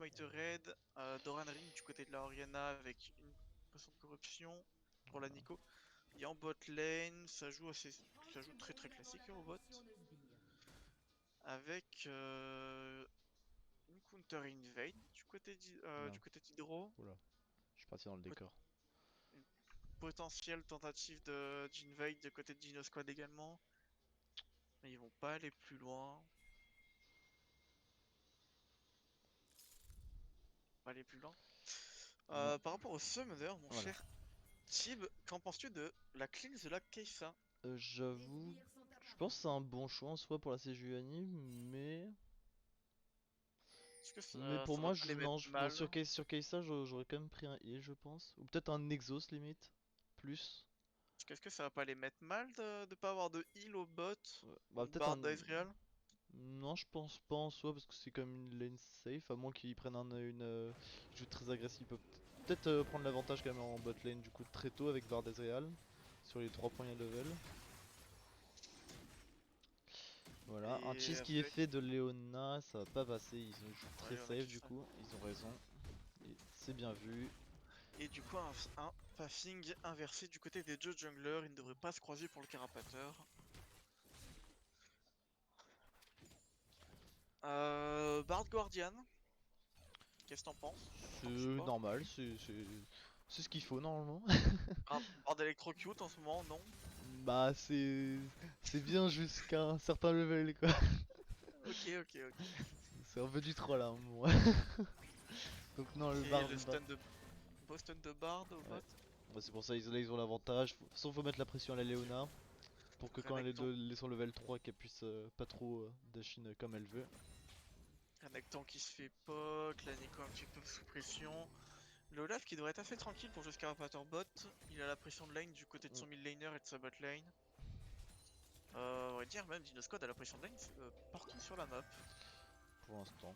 Smite Red, Doran Ring du côté de la Oriana avec une potion de corruption pour la Nico. Et en bot lane, ça joue très classique en bot. Avec une counter invade Merde. du côté d'Hydro. Oula, je suis parti dans le décor. Une potentielle tentative d'invade de côté de Dino Squad également. Mais ils vont pas aller plus loin. Pas aller plus loin. Non. Par rapport au Summoner, mon Voilà. cher Tib, qu'en penses-tu de la clean de la Kai'Sa? J'avoue, je pense que c'est un bon choix en soi pour la CGUANI, mais... Est-ce que Mais pour ça va moi, pas les non, mettre mal? sur Kai'Sa, j'aurais quand même pris un heal, je pense. Ou peut-être un Nexus limite. Plus. Est-ce que ça va pas les mettre mal de pas avoir de heal au bot Ouais. Bah contre peut-être Bard un... d'Ezreal? Non, je pense pas en soi, parce que c'est comme une lane safe, à moins qu'ils prennent une jeu très agressif. Ils peuvent peut-être prendre l'avantage quand même en bot lane, du coup, très tôt avec Vard Ezreal, sur les 3 premiers levels. Voilà, un Et cheese qui est avec... fait de Leona, ça va pas passer, ils jouent Ouais, très y en a safe qui du font. coup, ils ont raison. Et c'est bien vu. Et du coup, un pathing inversé du côté des deux junglers, ils ne devraient pas se croiser pour le carapateur. Bard Guardian, qu'est-ce que t'en penses? C'est T'en support? normal, c'est ce qu'il faut normalement. Bard Electrocute en ce moment, non? Bah c'est bien jusqu'à un certain level quoi. Ok. C'est un peu du troll à un moment. Donc non le Et bard le bah, stun de Boston de Bard au ouais. bot? Bah, c'est pour ça là ils ont l'avantage. De toute façon faut mettre la pression à la Leona. Pour que quand Renekton. elle est sur level 3 qu'elle puisse pas trop dashine comme elle veut. Renekton qui se fait poke, la Nico un petit peu sous pression. Le Olaf qui devrait être assez tranquille pour jouer ce carapateur bot. Il a la pression de lane du côté de Mm. son mid laner et de sa bot lane. On va dire même Dino Squad a la pression de lane partout sur la map. Pour l'instant.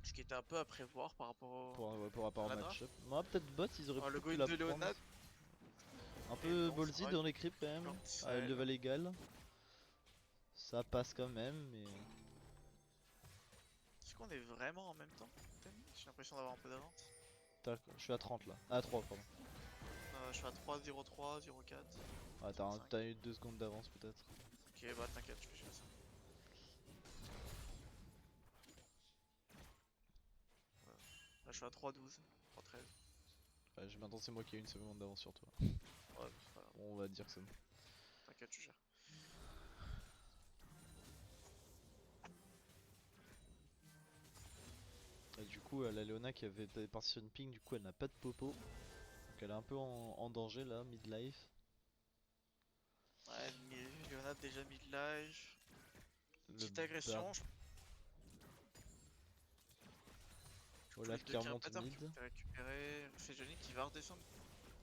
Ce qui était un peu à prévoir par rapport Ouais, par à rapport au la draft. match-up. Moi peut-être bot ils auraient Le peut-être pu Goin la de prendre. Leonard. Un Et peu non, ça ballsy va. dans les creeps quand même. À Cancel. level égal. Ça passe quand même mais... Est-ce qu'on est vraiment en même temps? J'ai l'impression d'avoir un peu d'avance. Je suis à 30 là. À 3 pardon. Je suis à 3, 0, 3, 0, 4, Ah 5. t'as eu 2 secondes d'avance peut-être. Ok, bah t'inquiète, je vais gérer ça. Voilà. Là, je suis à 3, 12, 3, 13. Ouais, maintenant c'est moi qui ai une seconde d'avance sur toi. Ouais, c'est pas grave. Bon, on va dire que c'est bon. T'inquiète, je gère. Et du coup la Leona qui avait été partie sur une ping, du coup elle n'a pas de popo. Donc elle est un peu en danger là, midlife. Ouais, mais Leonard déjà mid-life. Le Petite Bard agression. Du coup, les Olaf deux qui remonte carapateurs qui ont mid. été récupérés. C'est Johnny qui va redescendre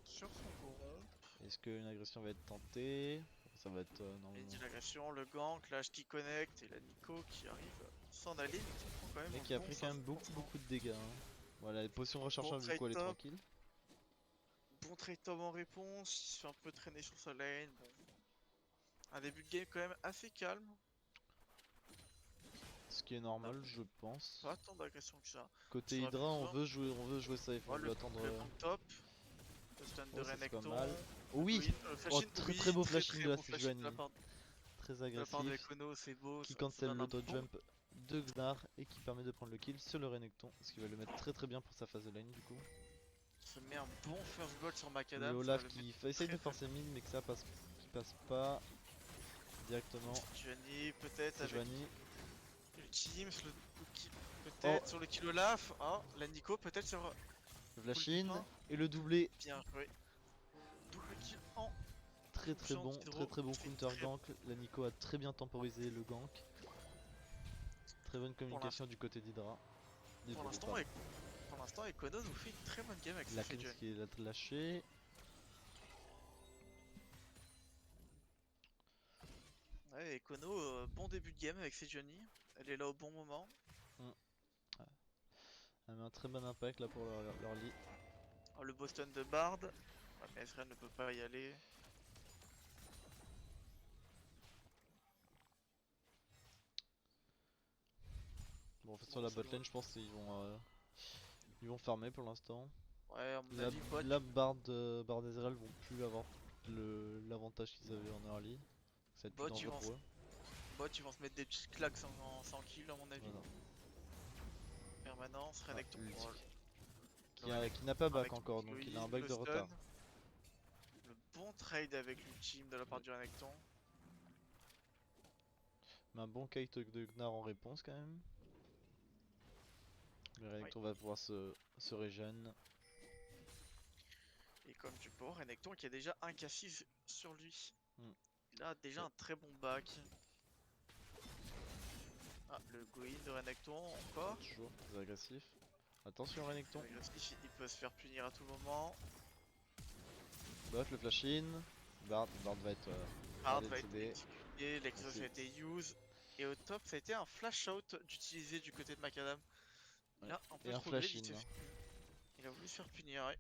sur son coron. Est-ce qu'une agression va être tentée? Ça va être Et normalement. dit l'agression, le gank, l'âge qui connecte et la Nico qui arrive à s'en aller, mais qui prend quand Le même mec un qui a bon pris quand même pansement. beaucoup de dégâts. Hein. Voilà, les potions Bon rechargeables du trade coup elle est top, tranquille. bon trade top en réponse, il se fait un peu traîner sur sa lane. Bon, un début de game quand même assez calme, Ce qui est on n'a normal je pense. pas tant d'agression que ça. Côté Ça aurait pu Hydra jouer. on veut jouer safe, on Oh, veut attendre. le gank top, le stun de Oh ça c'est pas Renekton, mal. le Oui! Gwyn, Oh flash-in, très oui, beau flashing de la beau flash-in Sejuani. Très de la part de agressif. Econo, c'est beau, Qui ça cancel donne un l'auto bon. jump de Gnar et qui permet de prendre le kill sur le Renekton. Ce qui va le mettre très bien pour sa phase de lane du coup. Ça met un bon first goal sur Le Macadam, ça va Olaf le qui mettre essaye de très forcer bien. mid mais que ça passe, qui passe pas directement. Gianni peut-être avec Sejuani. Ultimes, le kill Oh, peut-être sur le kill Olaf. Oh, la Nico peut-être sur le full flash in dip 1. et le doublé. Bien joué. Double kill en Très confiance bon, d'Hydro. très bon C'est counter très gank. La Nico a très bien temporisé le gank. Très bonne pour communication du côté d'Hydra. l'instant, Pardon. pour l'instant, Econo nous fait une très bonne game avec La ses cleanse Johnny. qui est lâchée. Ouais, Econo, bon début de game avec ses Johnny. Elle est là au bon moment. Ouais. Elle met un très bon impact là pour leur lit. Oh, le Boston de Bard. Ouais, mais Ezreal ne peut pas y aller. Bon en fait sur Bon, la ça botlane doit. je pense qu'ils vont Ils vont farmer pour l'instant. Ouais, à mon La, avis, bot, la Bard, Bard Ezreal vont plus avoir l'avantage qu'ils avaient en early. Ça va être plus bot, ils dangereux vont, pour eux. bot, ils vont se mettre des petites claques sans kill, à mon avis. Voilà. Permanence, Ah, Renekton. l'ulti. Oh, Qui n'a pas back avec encore, donc il a un Chloe, back le de stun. retard. Le bon trade avec l'ultime de la part du Renekton. Mais un bon kite de Gnar en réponse quand même. Le Oui. Renekton va pouvoir se régène. Et comme tu peux voir, Renekton qui a déjà un K6 sur lui. Hmm. Il a déjà Ouais. un très bon back. Ah, le Goin de Renekton encore. Toujours très agressif. Attention Renekton. Il peut se faire punir à tout moment. Bot le flash in. Bard va être Hard va être LCD. exécuté, l'exhaust a été use. Et au top, ça a été un flash out d'utiliser du côté de Macadam. Il Ouais. a un peu Et un trop greed, flash in. il a voulu se faire punir, ouais.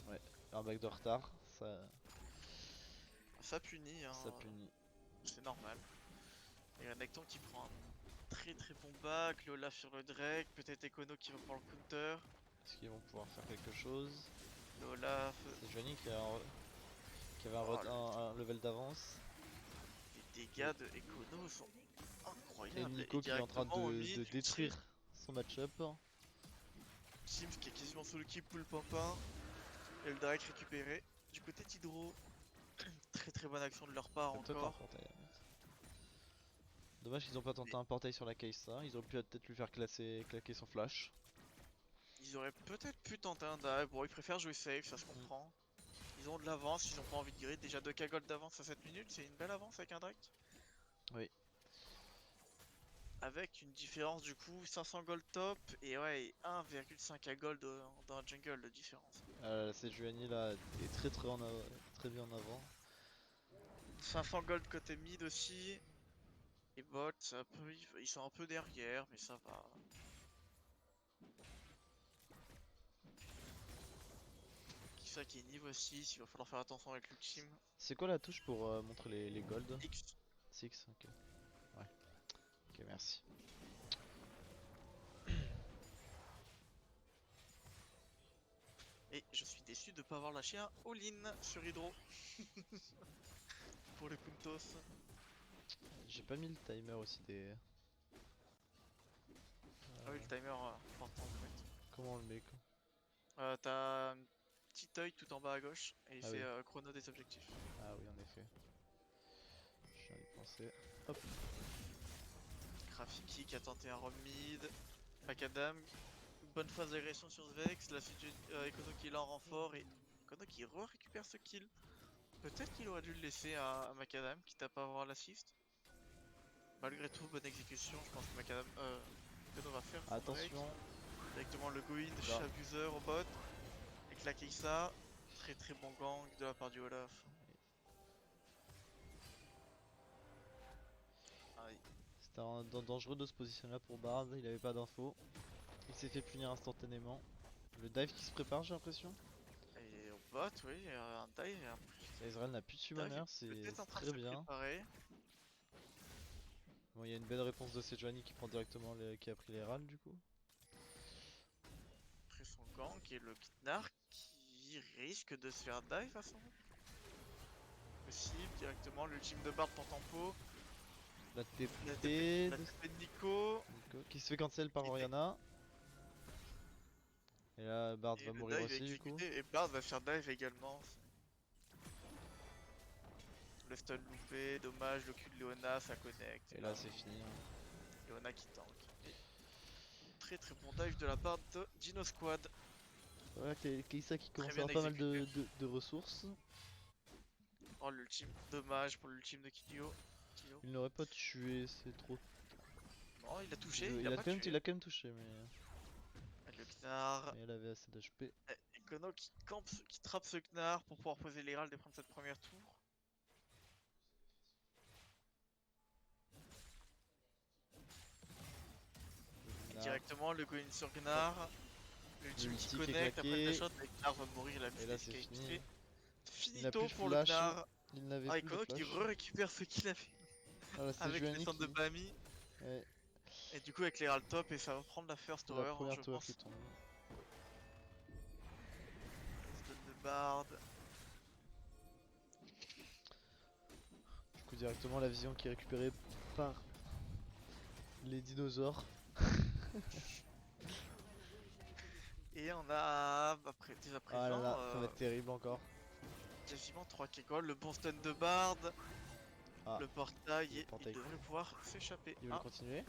Ouais, un back de retard, Ça punit, hein. ça punit. C'est normal. Et Renekton qui prend un très très bon back, le Olaf sur le Drake, peut-être Econo qui va prendre le counter. Est-ce qu'ils vont pouvoir faire quelque chose? Le Olaf, C'est Johnny qui avait oh, un level d'avance. les dégâts de Econo sont Et incroyables. Nico qui est en train directement au de mid, détruire son match-up. Sims qui est quasiment sous le kill pull Pampin. Et le Drake récupéré. Du côté d'Hydro, très très bonne action de leur part Peut-être un encore. portail à mettre. Dommage qu'ils ont pas tenté un portail sur la Kai'Sa. Ils auraient pu peut-être lui faire claquer son flash. Ils auraient peut-être pu tenter un dive. Bon, ils préfèrent jouer safe, ça se comprend. Ils ont de l'avance, ils ont pas envie de grid. Déjà 2k gold d'avance à 7 minutes, c'est une belle avance avec un Drake. Oui. Avec une différence du coup 500 gold top et ouais 1,5k gold dans un jungle de différence. Cette Juani là est très bien en avant. 500 gold côté mid aussi. Et bot, ils sont un peu derrière, mais ça va. Qui ça qui est niveau 6, il va falloir faire attention avec l'ultime. C'est quoi la touche pour montrer les golds? X. 6, ok. Ouais. Ok, merci. Et je suis déçu de pas avoir lâché un all-in sur Hydro. Pour le Kuntos. J'ai pas mis le timer aussi des. Ah oui, le timer important en fait. Comment on le met quoi? T'as un petit œil tout en bas à gauche et il Ah fait oui. chrono des objectifs. Ah oui, en effet. Je viens d'y penser. Hop. Rafiki qui a tenté un roam mid. Macadam, bonne phase d'agression sur Vex. La suite Econo qui est là en renfort et Econo qui récupère ce kill. Peut-être qu'il aurait dû le laisser à Macadam, quitte à pas avoir l'assist. Malgré tout, bonne exécution. Je pense que Macadam, Econo va faire son break. Attention. Directement le go-in de Là. Shabuser au bot. Et claquer ça. Très très bon gang de la part du Olaf. Aïe. C'était dangereux de se positionner là pour Bard, il avait pas d'infos. Il s'est fait punir instantanément. Le dive qui se prépare, j'ai l'impression. Et au bot, oui, un dive. Israël n'a plus de summoner, c'est Peut-être en train de très se bien. préparer. Bon, il y a une belle réponse de Sejuani qui prend directement qui a pris les râles du coup. Après son gang et le Gnar qui risque de se faire dive à son possible directement. L'ultime de Bard en tempo. La La TP TP de Nico. qui se fait cancel par Qui fait- Oriana. Et là, Bard Et va le mourir dive est aussi du coup. exécuté et Bard va faire dive également. Le stun loupé, dommage, le cul de Leona, ça connecte. Et là, c'est fini. Leona qui tank. Et très très bon dive de la part de Dino Squad. Voilà, Keisa qui commence à bien avoir pas mal exécuté. de ressources. Oh l'ultime, dommage pour l'ultime de Killio. Il n'aurait pas tué, c'est trop. Non, il a touché, Il a a pas quand même, tué. il a quand même touché, Le Gnar. mais elle avait assez d'HP. Et Kono qui campe, qui trappe ce Gnar pour pouvoir poser les râles et prendre cette première tour. Et directement le go-in sur Gnar. L'ultime qui L'ulti qui est connecte après claqué. le shot et Gnar va mourir, la Et là, physique c'est est fini. illustrée. Il n'a plus Finito de pour le flash. Gnar. Il n'avait Ah, et plus de Kono qui flash. récupère ce qu'il avait Voilà, c'est avec les Juani centres de qui. Bami. Ouais. Et du coup avec les Herald top et ça va prendre la first C'est la tower, hein, première je tower pense. qui tombe. Stun de Bard. Du coup, directement la vision qui est récupérée par les dinosaures. Et on a dès à Ah là présent là, ça va être terrible encore. quasiment 3 K-Gold, le bon stun de Bard, Ah, le portail, le et il portail. devrait pouvoir s'échapper. Ils veulent Ah, continuer.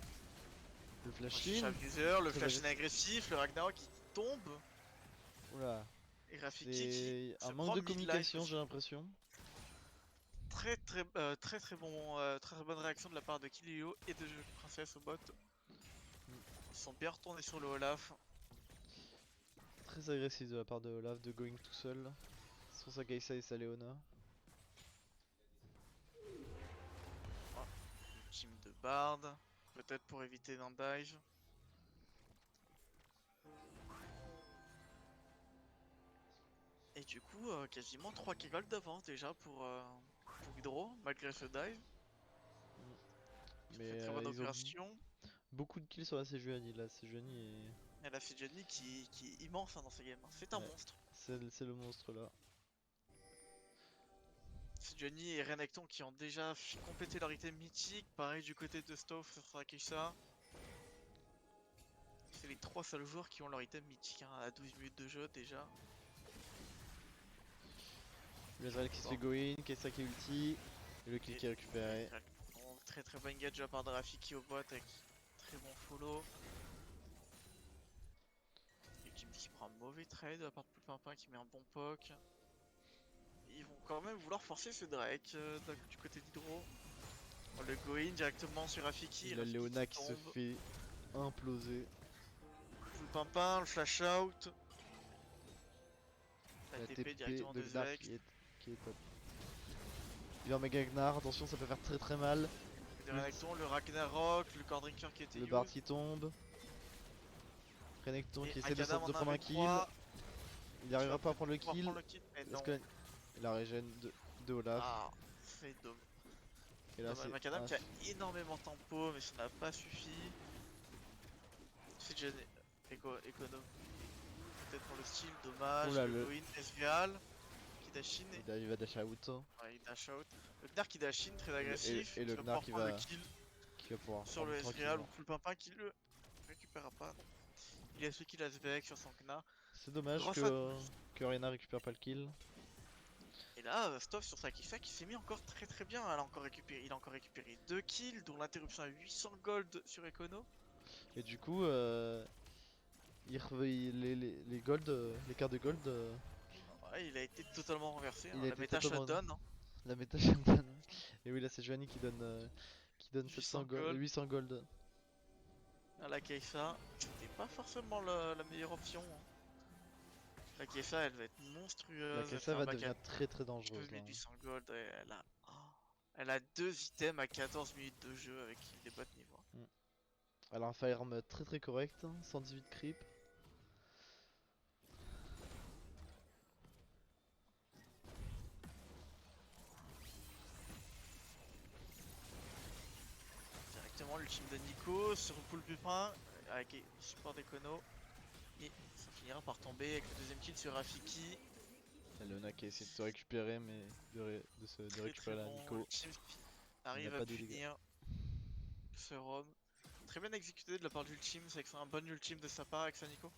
Le flash Sharp heal. User, le Très flash in agressif. agressif, le Ragnarok qui tombe, Oula. et Rafiki qui C'est un se manque prend de mid-life communication, aussi. j'ai l'impression. Très bonne réaction de la part de Killio et de Jolie Princesse au bot. Ils sont bien retournés sur le Olaf. Très agressif de la part de Olaf de going tout seul. Sur sa Kai'Sa et sa Leona. Ah, team de Bard, peut-être pour éviter d'un dive. Et du coup, quasiment 3 k gold d'avance déjà pour Hydro, malgré ce dive. Mais Très bonne ils ont opération. beaucoup de kills sur la Sejuani. La Sejuani est... Et la Johnny qui est immense hein, dans ces games. C'est un Ouais, monstre. c'est le monstre là. C'est Johnny et Renekton qui ont déjà complété leur item mythique. Pareil du côté de Stove sur Rakisha. C'est les 3 seuls joueurs qui ont leur item mythique hein, à 12 minutes de jeu déjà. L'Azrael qui se Bon. fait go in, Kai'Sa qui ulti. Et le kill Et qui est récupéré. bon, très bon engage de la part de Rafiki au bot avec très bon follow. Et Kim qui prend un mauvais trade de la part de Poulpimpin qui met un bon poke. Ils vont quand même vouloir forcer ce Drake du côté d'Hydro. On le go in directement sur Et Rafiki, la Rafiki qui Leona qui se tombe. fait imploser. Poulpimpin, le flash out. La La TP TP directement de de Gnar Vex. qui est top. Il va méga Gnar, attention ça peut faire très mal. De Renekton, le Ragnarok, le Cordrinker qui était Le Bard use. qui tombe. Renekton Et qui essaie Macadam de en prendre un kill. 1v3. Il Qui va n'arrivera pas à peut-être prendre le pouvoir kill. prendre le kill. Mais Est-ce non. que la régène de Olaf. Ah, c'est dommage. Et là c'est Macadam qui a énormément de tempo, mais ça n'a pas suffi. C'est déjà économe. Peut-être pour le style, dommage. Oula, Le Goin, Esvial, qui dash in. il va dash out. Ouais, il dash out. Le Gnar qui dash in, très agressif. Et Qui le va Gnar pouvoir prendre le kill qui va pouvoir sur prendre le Esvial ou tranquillement. Poulpimpin qui le récupérera pas. Non. Il a celui qui l'a Vex sur son Gnar. C'est dommage Grosse que Reyna récupère pas le kill. Et là, Stoff sur sa Kisa qui s'est mis encore très bien. Il a encore récupéré 2 kills, dont l'interruption à 800 gold sur Econo. Et du coup, les gold, les cartes de gold, Ouais, il a été totalement renversé. il Hein. a La été méta totalement shutdown, hein. la méta Sheldon. Et oui là c'est Joanie qui donne 700 800 gold, gold 800 gold. à la Kai'Sa. C'était pas forcément la meilleure option. Hein. La Kai'Sa, elle va être La monstrueuse. Elle fait Kai'Sa un va back à devenir très dangereuse là. 800 gold. Et elle a 2 items à 14 minutes de jeu avec les bas de niveau. Mm. Elle a un firearm très correct, 118 creep. Directement l'ultime de Nico sur le pool pupin avec support d'Econo. Et ça finira par tomber avec le deuxième kill sur Rafiki. La Leona qui essaie de se récupérer mais de Très récupérer la bon. Nico. L'ultime Il n'a arrive à pas de dégâts. punir ce Rom. Très bien exécuté de la part de l'ultime, c'est que c'est un bon ultime de sa part avec sa Nico.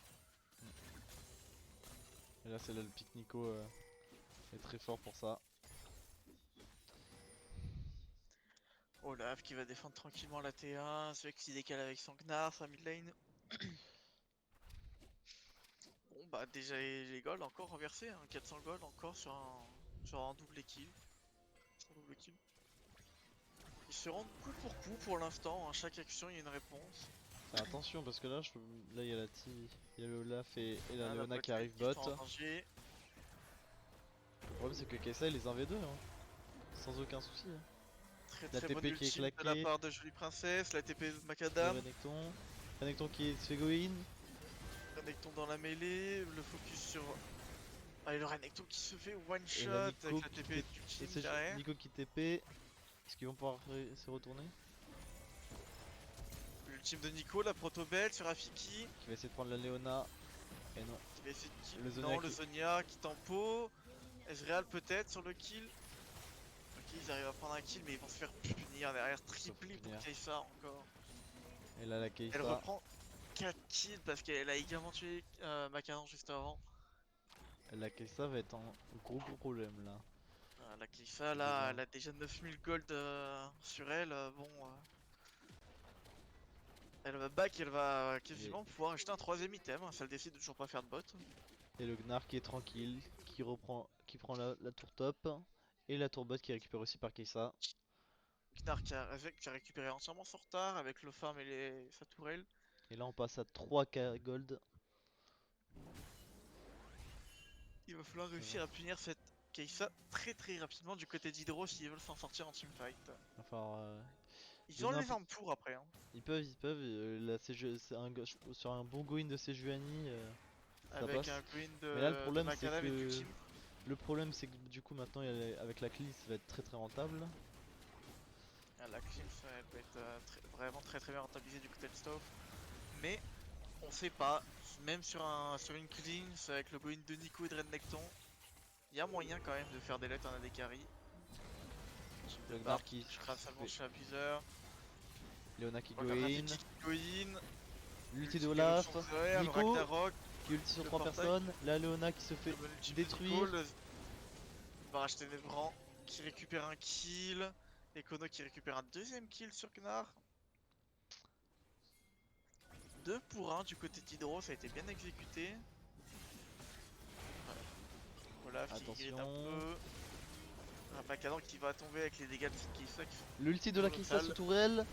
Et là c'est là le pic Nico est très fort pour ça. Olaf qui va défendre tranquillement la T1, celui qui décale avec son Gnar, sa mid lane. Bon bah déjà les gold encore renversés, hein. 400 gold encore sur un double kill. Ils se rendent coup pour coup pour l'instant, hein. Chaque action il y a une réponse. Attention parce que là là il y a il y a le Olaf et la Ah, la Leona bot qui lane arrive qui bot. sont en danger. Le problème c'est que Kai'Sa elle les 1v2 hein. Sans aucun souci. Hein. La Très bonne TP qui est ultime de la claquée part de Jolie Princesse, la TP de de Macadam. Renekton. Renekton qui se fait go in. Renekton dans la mêlée, le focus sur... Ah, et le Renekton qui se fait one Et shot la avec Nico la qui TP du team derrière. Nico qui TP. Est-ce qu'ils vont pouvoir se retourner? L'ultime de Nico, la proto-belle sur Rafiki. Qui va essayer de prendre la Leona. Et non. Qui va essayer de kill. Le Zonia Non, le qui- Zonia qui tempo. Ezreal peut-être sur le kill. Ok, ils arrivent à prendre un kill, mais ils vont se faire punir derrière. Triplé pour punir. Kai'Sa encore. Et là la Elle Kai'Sa. reprend 4 kills parce qu'elle a également tué Macaron juste avant. La Kai'Sa va être en gros problème là. La Kai'Sa là, Déjà. elle a déjà 9000 gold sur elle. Bon, elle va back, elle va quasiment pouvoir acheter un troisième item. Si elle décide de toujours pas faire de bot. Et le Gnar qui est tranquille, qui prend la tour top. Et la tour bot qui est récupérée aussi par Kai'Sa. Gnar qui a récupéré entièrement son retard avec le farm et sa tourelle. Et là on passe à 3k gold. Il va falloir Ça réussir à punir cette Kai'Sa très rapidement du côté d'Hydro s'ils veulent s'en sortir en teamfight. Va falloir, Ils ont donner un les peu- armes pour après. Hein. Ils peuvent. Là, sur un bon go-in de Sejuani, ça Avec passe. un green Mais là, le de problème, c'est Macadam et que d'Ultime. du coup, maintenant, avec la clean, ça va être très rentable. La cleanse elle peut être vraiment très bien rentabilisée du côté de Stove. Mais on sait pas, même sur une cleanse avec le go-in de Nico et de Rednecton, il y a moyen quand même de faire des lettres en AD carry. Le De Gnar Bard qui qui crame sa fait- manche chez Abuseur. Leona qui Encore go-in. Rafiki qui go-in. L'ulti de Ulti Olaf. d'éruption solaire, le Nico Ragnarok, qui ulti sur le 3 portail. personnes. La Leona qui se fait le bon ultime de détruire. Nico, il va racheter des brands qui récupère un kill. Econo qui récupère un deuxième kill sur Gnar. 2 pour 1 du côté d'Hydro, ça a été bien exécuté. Olaf qui grite un Attention. peu. Un Macadam qui va tomber avec les dégâts de cette Kai'Sa. L'ulti de la Kai'Sa sous tourelle.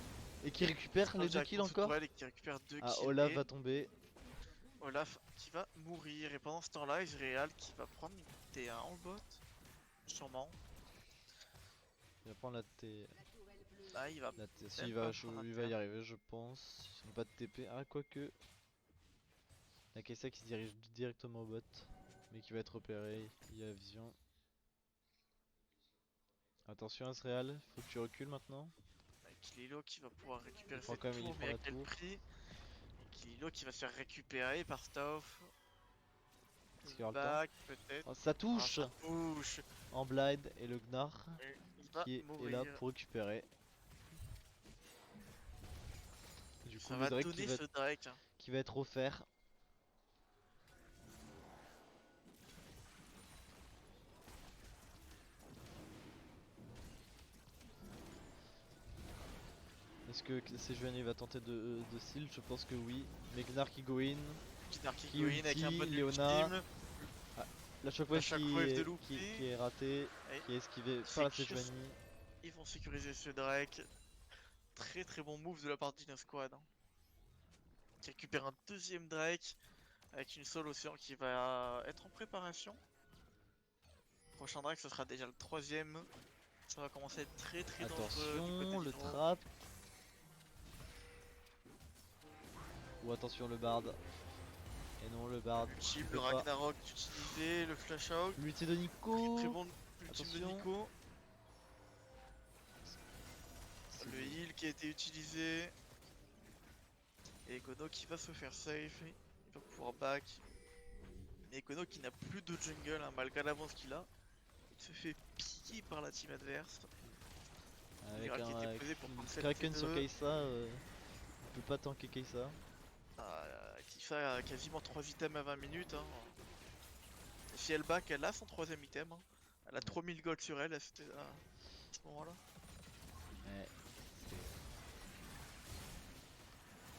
Et qui récupère les 2 kills encore. Et qui récupère 2 Ah, kills. Olaf Et va tomber. Olaf qui va mourir. Et pendant ce temps-là, Ezreal qui va prendre une T1 en bot. Sûrement. Il va prendre la T. Là, il va. Si, Même pas prendre un il va y turn. arriver, je pense. Ils ont pas de TP. Ah, quoique. La Kai'Sa qui se dirige directement au bot. Mais qui va être repéré. Il y a vision. Attention, Asreal. Faut que tu recules maintenant. Kililo qui va pouvoir récupérer Il prend cette quand même, tour, il prend mais à la quel tour. prix? Kililo qui va se faire récupérer par Stauf. Est-ce qu'il y aura le temps? Back peut-être. Oh, ça Ah, touche ça touche. en blind. Et le Gnar Et il va qui est mourir. là pour récupérer. Du coup, Ça le va Drake donner ce Drake. Hein. qui va être offert. Est-ce que Sejuani va tenter de steal? Je pense que oui. Mais Gnar qui go in. Gnar qui Qui go in avec un bon ulti, Leona. ultime. La shockwave, shockwave de qui loupé. est ratée. Et Qui est esquivée par la sécure- Sejuani. Ils vont sécuriser ce Drake. Très bon move de la part d'Ino Squad. Hein. Qui récupère un deuxième Drake. Avec une Soul Océan qui va être en préparation. Prochain Drake, ce sera déjà le troisième. Ça va commencer à être très dangereux du Attention, côté le d'Hydro. trap. Ou attention, le bard. Et non, le bard. L'ultime, peut le pas. Ragnarok utilisé, le flash out. L'ulti de Très Nico. bon ultime de Attention. Nico. C'est Le bon. heal qui a été utilisé. Et Econo qui va se faire safe. Il va pouvoir back. Mais Econo qui n'a plus de jungle hein, malgré l'avance qu'il a. Il se fait piller par la team adverse. Avec Viral qui était un posé pour prendre cette Kraken sur T2. Kai'Sa, il peut pas tanker Kai'Sa. Kai'Sa a quasiment 3 items à 20 minutes. Hein. Et si elle back, elle a son troisième item. Hein. Elle a 3000 gold sur elle à ce moment-là. Ouais.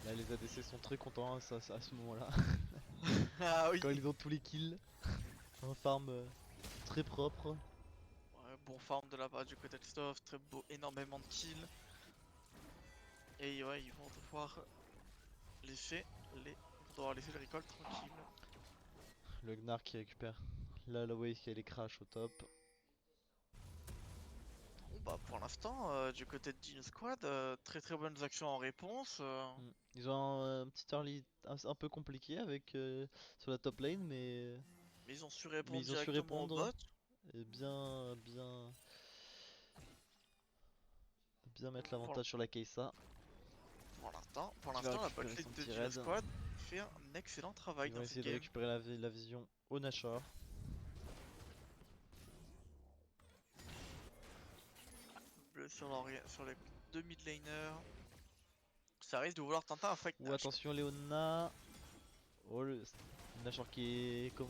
Là, les ADC sont très contents à ce moment-là. Ah oui. Quand ils ont tous les kills. Un farm très propre. Ouais, bon farm de la part du côté de Stuff, très beau, énormément de kills. Et ouais, ils vont devoir laisser le recall tranquille. Le Gnar qui récupère la wave qui a les crash au top. Bon bah pour l'instant, du côté de Dino Squad, très bonnes actions en réponse. Ils ont un petit early un peu compliqué avec sur la top lane, Mais ils ont su mais répondre ils ont su directement au répondre bot. et bien mettre Pour, l'avantage sur la Kai'Sa. Pour Qui va l'instant, la récupérer botlane son de petit Dino raid. Squad fait un excellent travail Ils vont dans cette essayer de game. récupérer la vision au Nashor. Bleu sur les deux mid laners. Ça risque de vouloir tenter un fight Ou Nash. attention Léona. Oh le Nashor qui est comme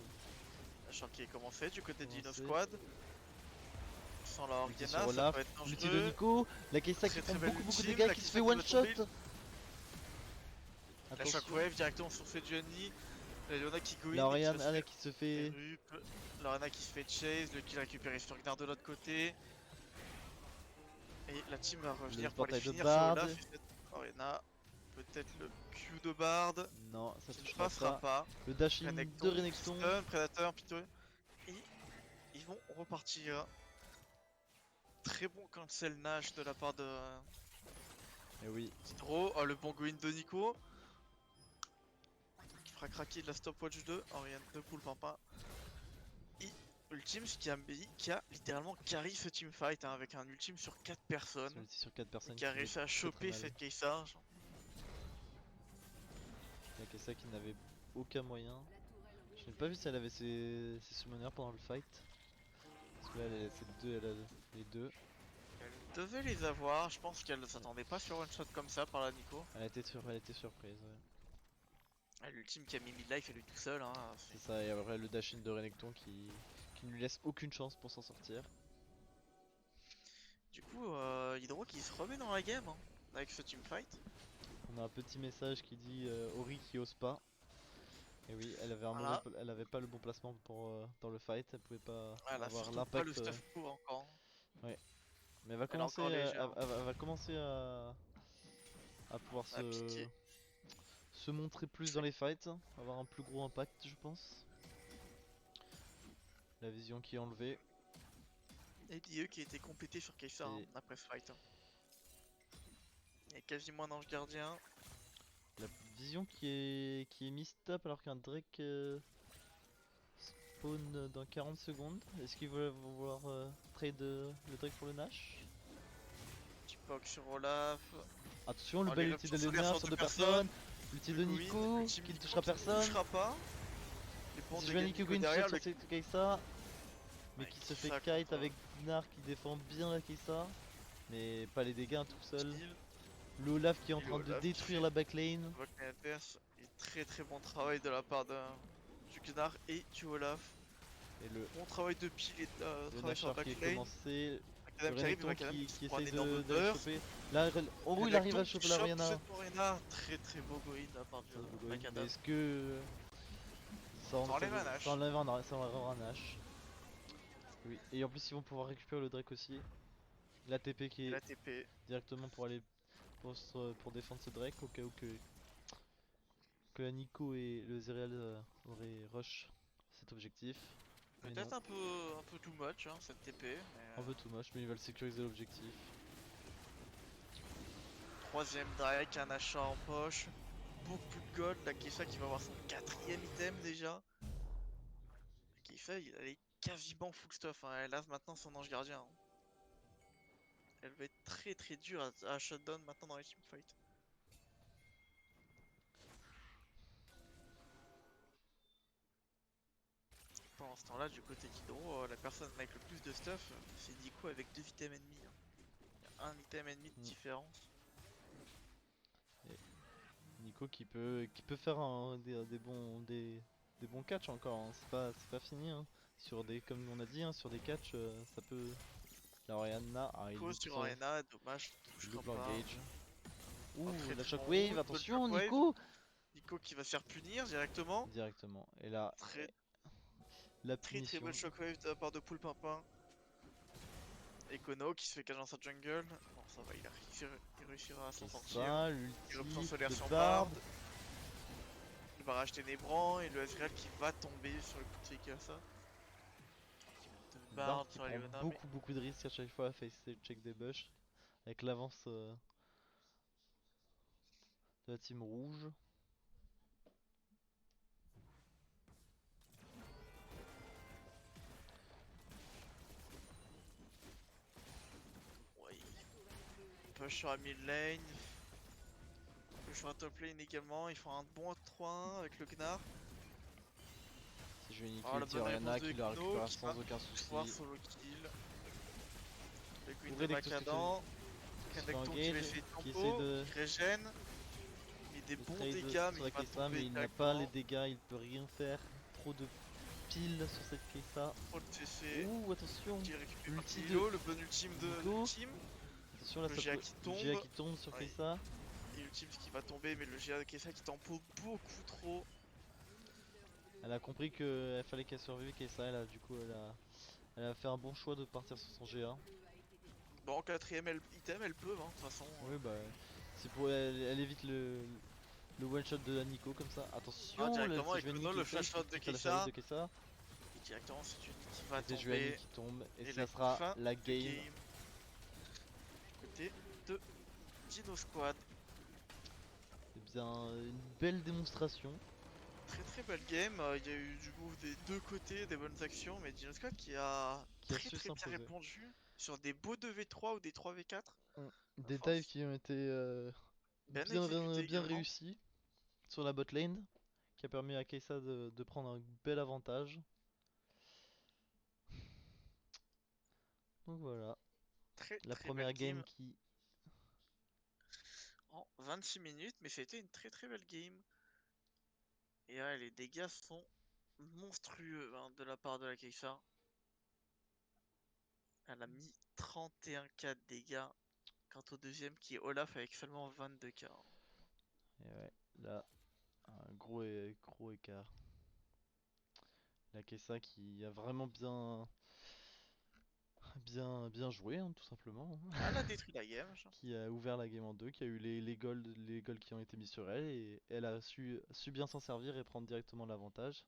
Nashor qui est commencé du côté de Dino commencé. Squad. Sans la Ulti sur Organa, ça Olaf. peut être L'ulti de dangereux. Nico. La Kai'Sa qui Très, prend très belle beaucoup de ultime, dégâts, la qui se Kai'Sa fait qui one va shot. tomber. La Attention. Shockwave directement sur Sejuani. La Leona qui go in La et Orianna qui qui se se fait fait. rup. Lorena qui se fait chase, le kill récupéré sur Gnar de l'autre côté. Et la team va revenir pour les portail de finir sur Bard. Olaf. Et cette Orianna, peut-être le Q de Bard. Non, ça Qui ne touchera passera pas. pas. Le dash in de Renekton, Renekton. stun, Predator, Pito. Et ils vont repartir. Très bon cancel Nash de la part de Et oui. Hydro. Oh, le bon go in de Nico. Qui fera craquer de la stopwatch de Oriane de Poule Pampa. Et ultime qui a littéralement carry ce teamfight hein, avec un ultime sur 4 personnes. Celui-ci sur 4 Et personnes qui a fait réussi à très, très choper mal. cette Kai'Sa. La Kai'Sa qui n'avait aucun moyen. Je n'ai pas vu si elle avait ses summoners pendant le fight. Parce que là elle a les deux. Elle devait les avoir, je pense qu'elle ne s'attendait pas sur one shot comme ça par la Nico. Elle était surprise, ouais. Ah, l'ultime qui a mis mid-life et lui tout seul. Hein, C'est ça, et après le dash in de Renekton qui ne lui laisse aucune chance pour s'en sortir. Du coup, Hydro qui se remet dans la game hein, avec ce teamfight. On a un petit message qui dit Ori qui ose pas. Et oui, elle avait Voilà. elle avait pas le bon placement pour dans le fight, elle pouvait pas Elle a avoir surtout pas le l'impact. stuff pour encore. Ouais. Mais elle va Elle est commencer, encore légère. elle va commencer à pouvoir À piquer. se montrer plus dans les fights, avoir un plus gros impact, je pense. La vision qui est enlevée. Et DE qui a été complété sur Kai'Sa hein, après ce fight. Hein. Il y a quasiment un ange gardien. La vision qui est mis-stop alors qu'un Drake spawn dans 40 secondes. Est-ce qu'ils vont vouloir trade le Drake pour le Nash? Petit poke sur Olaf. Attention, le Oh, bel les ulti de ruptures solaires Léonard sur sur deux deux personnes. personnes. L'ulti Le de Gwyn, Nico l'ultime qui ne Nico touchera qui personne. touchera pas. Les bons Si je dégâts vois de Nico Nico Gwyn derrière, sur le cette Kai'Sa. Mais Ouais, qui qui se fait ça kite contre- avec Gnar qui défend bien la Kai'Sa. Mais pas les dégâts tout seul. kill. Le Olaf qui est en Et train de Olaf qui détruire fait la backlane. Vogue adverse. Et très très bon travail de la part du Gnar et du Olaf. Et le Bon travail de pile et travail sur la Nashor qui est backline. commencé. Macadam Le qui arrive, Renekton Macadam qui prend un essaye énorme de la burst. choper. Là, oh, il arrive à choper la Orianna. Cette Orianna. Très très beau go in de la part du Ça, c'est beau, mais Macadam. est-ce que Ça enlève un Nash. ça enlève un Nash. Oui, et en plus ils vont pouvoir récupérer le Drake aussi. La TP qui Et est la TP. directement pour aller pour défendre ce Drake au cas où que la Nico et le Zerial auraient rush cet objectif. Mais Peut-être non, un peu too much hein, cette TP. Mais, un peu too much, mais ils veulent sécuriser l'objectif. troisième Drake, un achat en poche. Beaucoup de gold. La Kai'Sa qui va avoir son quatrième item déjà. La Kai'Sa, elle est quasiment full stuff. Hein. Elle a maintenant son ange gardien. Hein. Elle va être très très dure à shutdown maintenant dans les teamfights. Pendant ce temps-là, du côté d'Hydro, la personne avec le plus de stuff, c'est Nico avec 2 items ennemis. Hein. Il y a un item ennemi de différence. Nico qui peut faire des bons catchs encore, hein. C'est pas fini hein. Sur des comme on a dit hein, sur des catchs ça peut. La Orianna, il Nico loupe sur Arena, dommage, il touchera loupe pas. l'engage. Ouh, Très, la très bon shockwave, route, attention bonne shockwave. Nico. Nico qui va se faire punir directement. Directement. Et là, Très la très punition. bonne shockwave de la part de Poule Pimpin. Econo qui se fait cage dans sa jungle. Bon ça va, il réussira à s'en C'est sortir. ça, Il reprend l'ulti solaire de sur Bard. Bard. Il va racheter Nebran et le Ezreal qui va tomber sur le coup de Kai'Sa. Bard Bard qui sur prend Leona, beaucoup de risques à chaque fois à face check des bush. Avec l'avance de la team rouge. ouais. Push sur la mid lane. sur la top lane également. Ils font un bon 3-1 avec le Gnar. Si je vais niquer Alors le la bonne Oriana réponse de qui la Gno récupère qui sans va aucun pouvoir souci. solo kill. Le Queen de Ouvrez dès que tout ce que c'est. Macadam. Se fait Renekton qui va engage, essayer de qui essaie tempo, de qui régène. Il met des le bons trade dégâts mais sur il la va Kessa, tomber mais il n'a pas les directement. dégâts, il peut rien faire. Trop de piles sur cette Kessa. Trop de CC. Ouh, attention, Qui est récupéré par l'ulti de Kilo, le bon ultime de Nico. l'ultime. Attention là, Le ça GA peut. qui Le GA tombe. qui tombe sur Ouais, Kessa. et l'ultime qui va tomber, mais le GA de Kessa qui tempo beaucoup trop. Elle a compris qu'il fallait qu'elle survive, Kessa. Elle a fait un bon choix de partir sur son GA. Bon, quatrième item, elle peut, hein, de toute façon. Oui, bah. C'est pour. Elle évite le one shot de Nico comme ça. Ah, Attention, le directement petit avec Juani le qui essaye, flash shot de qui fait la faillite Keisa. de Kessa. Et directement, c'est une qui va Et c'est Juani tomber. qui tombe. Et Et ça la sera fin la du game. game. Côté de Dino Squad. Eh bien, une belle démonstration. Très très belle game. Il y a eu du move des deux côtés, des bonnes actions. Mais Dino Squad qui a Qui a très su très bien s'imposer. répondu sur des beaux 2v3 ou des 3v4. À Des dives force. qui ont été Bien exécuté bien également. réussis sur la bot lane. Qui a permis à Kessa de prendre un bel avantage. Donc voilà, Très la très belle première game game qui. en 26 minutes. Mais c'était une très très belle game. Et là, les dégâts sont monstrueux hein, de la part de la Keisa. Elle a mis 31k de dégâts. Quant au deuxième qui est Olaf avec seulement 22k. Et ouais, là, un gros écart. La Kessa qui a vraiment bien joué, hein, tout simplement, hein. Elle a détruit la game. Qui a ouvert la game en deux, qui a eu les golds qui ont été mis sur elle, et elle a su bien s'en servir et prendre directement l'avantage.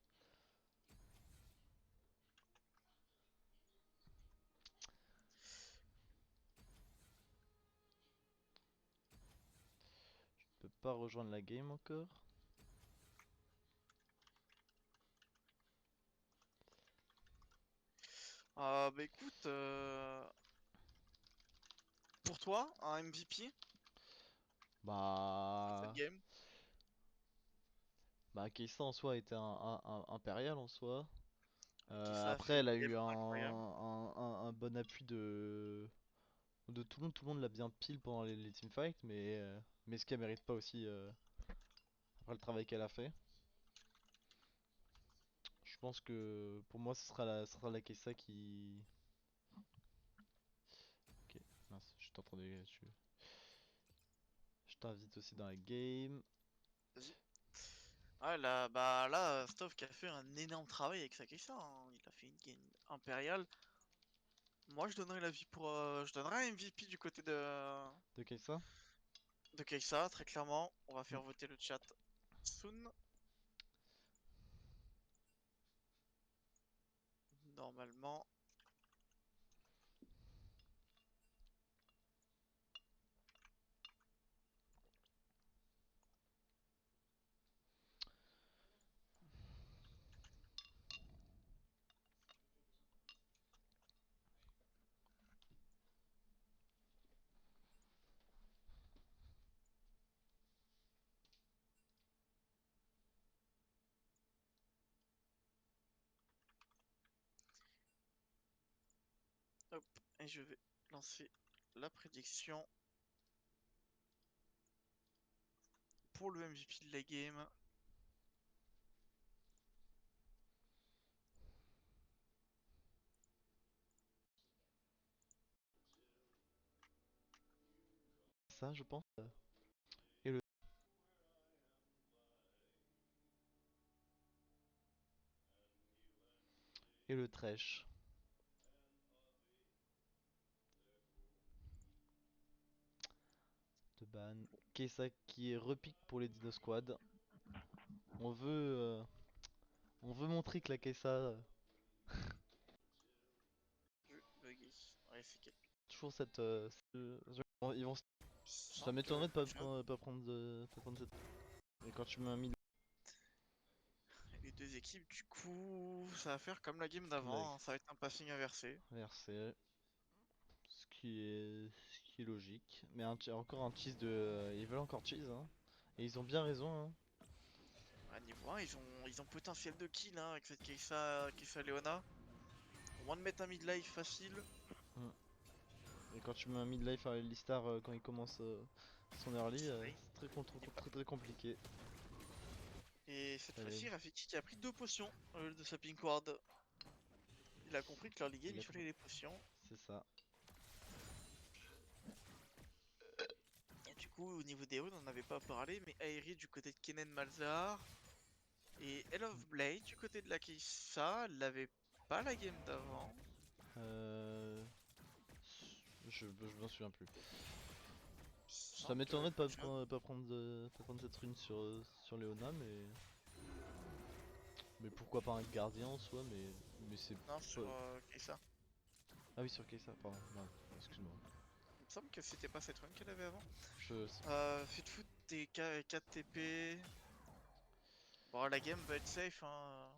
Je peux pas rejoindre la game encore. Bah écoute, pour toi, un MVP sur cette Bah. game. Bah, Kessa en soi était un impérial en soi. Qui ça a Après, fait elle a une game eu incroyable. un bon appui de tout le monde. Tout le monde l'a bien pile pendant les teamfights, mais ce qu'elle mérite pas aussi après le travail qu'elle a fait. Je pense que pour moi, ce sera la Kessa qui. Ok, mince, je t'entendais. Je t'invite aussi dans la game. Vas-y. Ah là, bah là, Stov qui a fait un énorme travail avec sa Keisa, hein. Il a fait une game impériale. Moi, je donnerais l'avis pour, je donnerais un MVP du côté De Kessa? de Keisa, très clairement. On va Hmm. faire voter le chat soon. Normalement. Hop, et je vais lancer la prédiction pour le MVP de la game. Ça, je pense. Et le, et le Thresh. De ban. Kessa qui est repique pour les Dino Squad. On veut, euh, on veut montrer que la Kessa, Je buggy. Ouais, c'est quel toujours cette, ils vont, ça simple m'étonnerait de pas chat. pas prendre cette. Et quand tu mets un mid, Les deux équipes, du coup, ça va faire comme la game la d'avant, hein. Ça va être un passing inversé. RC, ce qui est logique. Mais encore un cheese de, ils veulent encore cheese, hein. Et ils ont bien raison, hein. À niveau 1, ils ont potentiel de kill hein, avec cette Keissa Leona. Au moins de mettre un midlife facile. Et quand tu mets un midlife à Alistar quand il commence son early, Oui, c'est très, il est pas- très compliqué. Et cette Allez, fois-ci, Rafiki qui a pris 2 potions de sa pink ward. Il a compris que l'early game il fallait les potions. c'est ça. Et du coup, au niveau des runes, on n'avait pas parlé, mais Aerie du côté de Kennen Malzahar et Hell of Blade du côté de la Keissa, elle l'avait pas la game d'avant. Euh... je m'en souviens plus. Il me Ça semble m'étonnerait de que tu pas prendre cette rune sur Léona, mais pourquoi pas un gardien en soi, mais c'est non, pas... sur Keissa. Ah oui, sur Kai'Sa, pardon, non, excuse-moi. Il me semble que c'était pas cette rune qu'elle avait avant. Je sais Fit foot des 4 TP. Bon, la game va être safe, hein.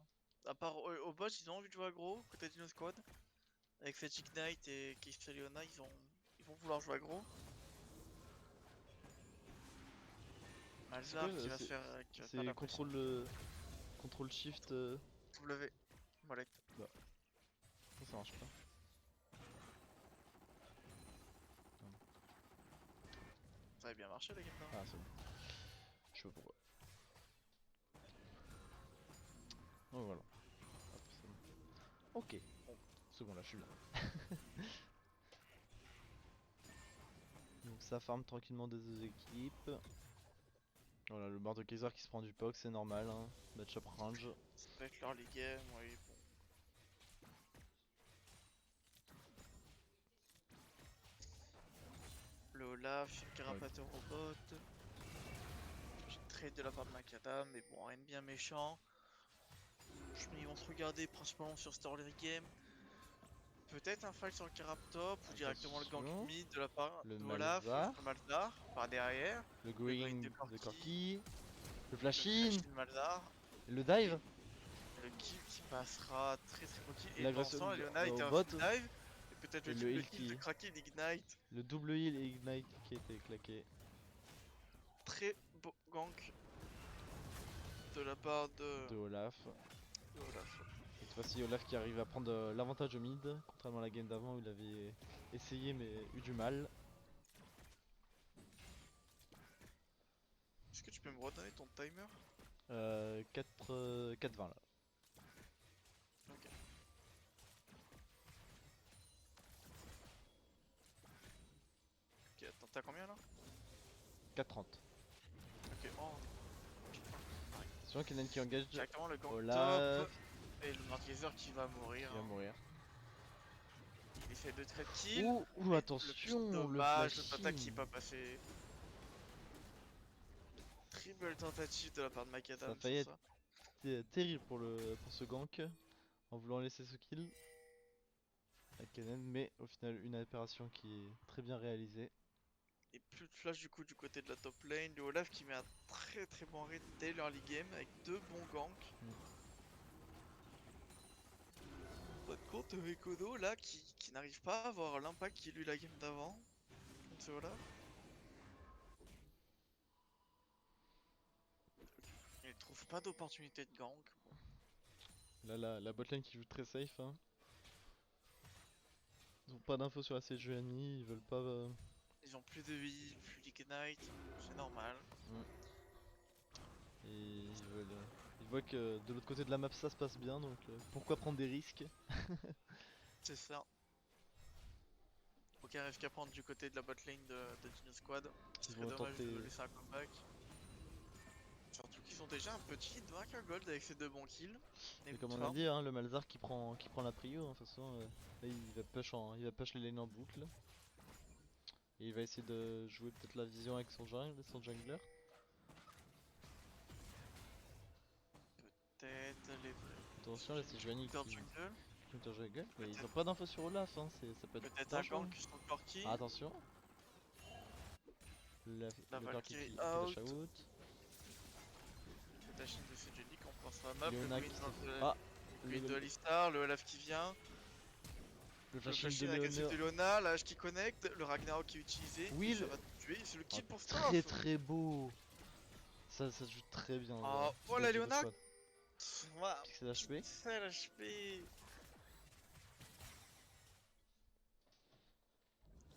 À part au boss, ils ont envie de jouer aggro côté Dino Squad. Avec cette Ignite et Keissa Leona, ils vont vouloir jouer aggro. c'est quoi, Malzahar qui va faire c'est la pression. contrôle shift, W. Molette. bah, ça marche pas. Ça avait bien marché la game d'avant. Ah c'est bon, je sais pas pourquoi. Oh voilà. Hop, c'est bon. Ok, bon, c'est bon là, je suis bien. Donc ça farm tranquillement des deux équipes. Voilà, le Bardo Kaiser qui se prend du POC, c'est normal, hein. Matchup range. Ça va être l'early game, oui, bon. Le Olaf, une carapace robot. Petite trade de la part de Macadam, mais bon, rien de bien méchant. Je me dis, ils vont se regarder principalement sur cette early game. Peut-être un fight sur le Caraptop ou directement le gank Attention, mid de la part le de Olaf Malzahar, sur Malzahar par derrière. le Le green going de de Corki, Corki, le le flash in, flash in Malzahar. le dive, Le kill qui passera très tranquille. Et pendant ce l'agression temps, Leona était au en bot, full dive. Et peut-être et le le double heal heal de qui... Kraken d'Ignite. Le double heal et ignite qui était claqué. Très beau gank de la part De Olaf. de Olaf. Cette fois-ci Olaf qui arrive à prendre l'avantage au mid, contrairement à la game d'avant où il avait essayé mais eu du mal. Est-ce que tu peux me redonner ton timer? 4-20 là. Ok. Ok, attends, t'as combien là? 4-30. Ok, oh. Attention, Kennen qui engage Directement le gank Olaf top. Et le Marqueser qui va mourir. qui va Hein. mourir. Il essaie de trade kill. Ouh, Mais attention, le dommage, le flash Tata qui in. est pas passé. Triple tentative de la part de Ça a Macadam failli sur être ça. terrible pour ce gank en voulant laisser ce kill à Kennen, mais au final une opération qui est très bien réalisée. Et plus de flash du coup du côté de la top lane. Le Olaf qui met un très bon raid dès l'early game avec 2 bons ganks. Votre compte Ekono là qui n'arrive pas à avoir l'impact qu'il a eu la game d'avant. Contre ce Olaf. Il trouve pas d'opportunité de gank. Bon. Là la botlane qui joue très safe, hein. Ils ont pas d'infos sur la Sejuani, ils veulent pas... Ils ont plus de heal, plus d'ignite, c'est normal. Et ils voient que de l'autre côté de la map ça se passe bien, donc pourquoi prendre des risques? C'est ça. Aucun risque à prendre du côté de la botlane de Dino Squad. Ce Ils serait vont dommage tenter... de laisser un comeback. Surtout qu'ils ont déjà un petit 20k gold avec ces 2 bons kills. Et Et comme on a farm. dit, hein, le Malzahar qui prend la prio, hein, de toute façon, là il va push les lanes en boucle. Et il va essayer de jouer peut-être la vision avec son jungler. Peut-être les Attention là c'est Sejuani Counter qui jungle. counter jungle, mais ils Peut-être ont pas d'infos sur Olaf, hein, ça peut être peut-être un dangereux. gank sur le Corki. Ah, attention, La le Corki Valkyrie qui dash out. out. Le Dashin de Sejuani qu'on pense sur la map. Leona Le qui Green, s'est fait... Ah, Green de Alistar, le Olaf qui vient. le Le flashing flash de agressif Leona. de Leona, la hache qui connecte, le Ragnarok qui est utilisé. Oui, Et ça va te tuer. C'est le kill ah, pour très Staff. très beau. Ça se joue très bien. Oh, oh dans la Dino Léona. Squad. Ouah, Pixel HP. pixel HP.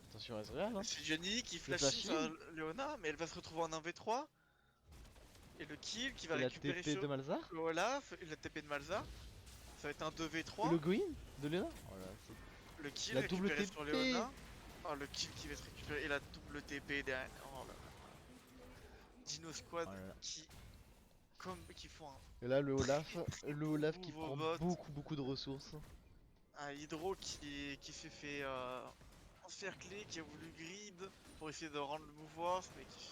Attention Ezreal hein. C'est Jenny qui Le flash in sur flash-in. Léona, mais elle va se retrouver en 1v3. Et le kill qui va Et la récupérer TP sur de Malzar. le Olaf et la TP de Malzahar. Ça va être un Et 2v3. le Gwyn de Léna. Voilà, Le kill la double récupéré sur TP. Léona. Oh, le kill qui va être récupéré et la double TP derrière. Oh là là. Dino Squad Oh là là. qui font un Et là le Olaf qui nouveau prend bot. beaucoup de ressources. Un Hydro qui s'est fait encercler, qui a voulu grid pour essayer de rendre le mouvoir, mais qui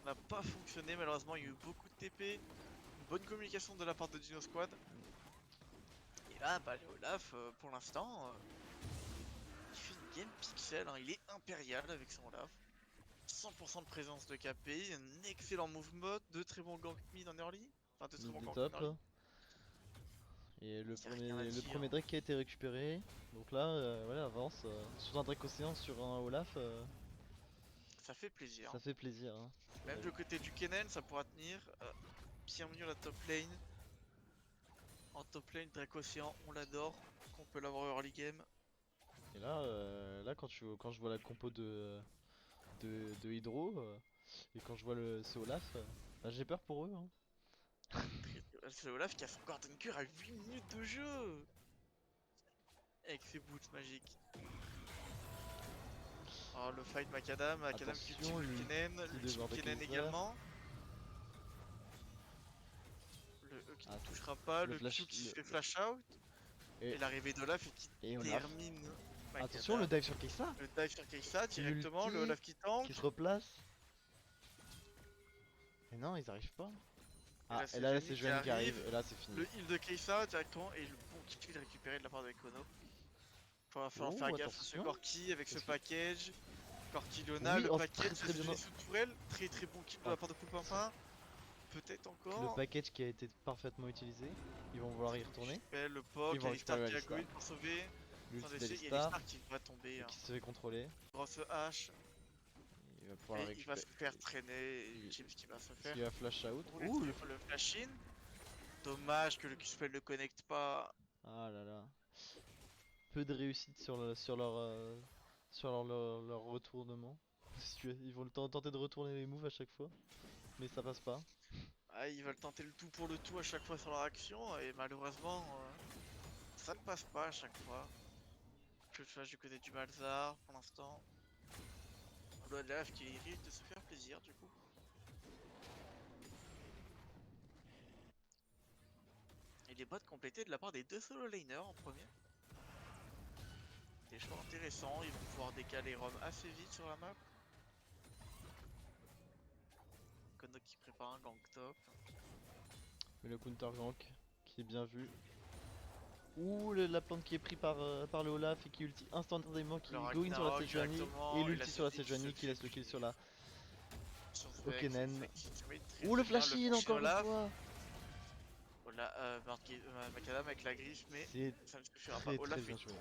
n'a pas fonctionné malheureusement. Il y a eu beaucoup de TP, une bonne communication de la part de Dino Squad. Et là, bah, le Olaf, pour l'instant, il fait une game pixel, hein. Il est impérial avec son Olaf. 100% de présence de KP, un excellent move mode, deux très bons gank mid en early. Enfin, deux très bons Mid ganks top. en early. Et le Y a rien à le dire. premier Drake qui a été récupéré. Donc là, voilà, avance sur un Drake Océan, sur un Olaf, Ça fait plaisir. ça fait plaisir. Hein. Même du côté du Kennen, ça pourra tenir. Bienvenue la top lane. En top lane, Drake Océan, on l'adore. Qu'on peut l'avoir early game. Et là, quand je vois la compo de Hydro, et quand je vois ce Olaf, bah, j'ai peur pour eux. Hein. C'est Olaf qui a son Gordon Cure à 8 minutes de jeu. Avec ses boots magiques. Oh, le fight Macadam. Macadam qui Attention, ultime le Kennen. l'ulti de L'ultime Kennen Mordekaiser. également. Le E qui Ah, ne touchera pas. le Le flash- Q qui se le- fait flash out. Et, Et l'arrivée d'Olaf et qui et Olaf. termine. Attention, le Macadam. dive sur Keissa Le dive sur Keissa directement. Le L'ulti Olaf qui tank. qui se replace. Et non, ils arrivent pas. Ah, et c'est là, Jenny c'est qui Joanny qui arrive, arrive. et là, c'est fini. Le heal de Keissa directement et le bon kill récupéré de la part de Econo. Va falloir Oh, faire gaffe à ce attention. Corki avec ce Parce que- package. Corki Lona, Oui, le oh, package très bien. sous tourelle. Très bon kill de la Oh, part de Poupimpin. Peut-être Le encore. package qui a été parfaitement utilisé. Ils vont vouloir y retourner. Belle, le POC, Ils vont Alistar récupérer qui a Alistar. Goïd pour sauver. Sans L'ulti décès, il y a d'Alistar Alistar qui va tomber. Hein. qui se fait contrôler. Grosse hache. Il va pouvoir la Et il va récupérer. se faire traîner. Et Il- James qui va se Est-ce faire. qu'il va flash out? Rouler Ouh, le flash in. Dommage que le Q-spell ne connecte pas. ah là là. Peu de réussite sur leur retournement. Ils vont tenter de retourner les moves à chaque fois. Mais ça passe pas. Ah, ils veulent tenter le tout pour le tout à chaque fois sur leur action et malheureusement ça ne passe pas à chaque fois. Que je fasse du côté du Malzahar pour l'instant. Le Olaf qui risque de se faire plaisir du coup. Et les bots complétés de la part des deux solo laners en premier. Des choix intéressants, ils vont pouvoir décaler Rom assez vite sur la map. Kono qui prépare un gank top. Mais le counter gank qui est bien vu. Ouh, la plante qui est pris par le Olaf et qui ulti instantanément, qui Le go in sur la Ragnarok Sejuani directement, et et l'ulti la sur la Sejuani qui Sejuani se qui laisse fait le kill sur la. Sur Ok, Nen. très, Ouh, le très bien, flash in prochain encore une Olaf. fois. Macadam avec la griffe mais C'est ça ne suffira pas. très Olaf bien est joué.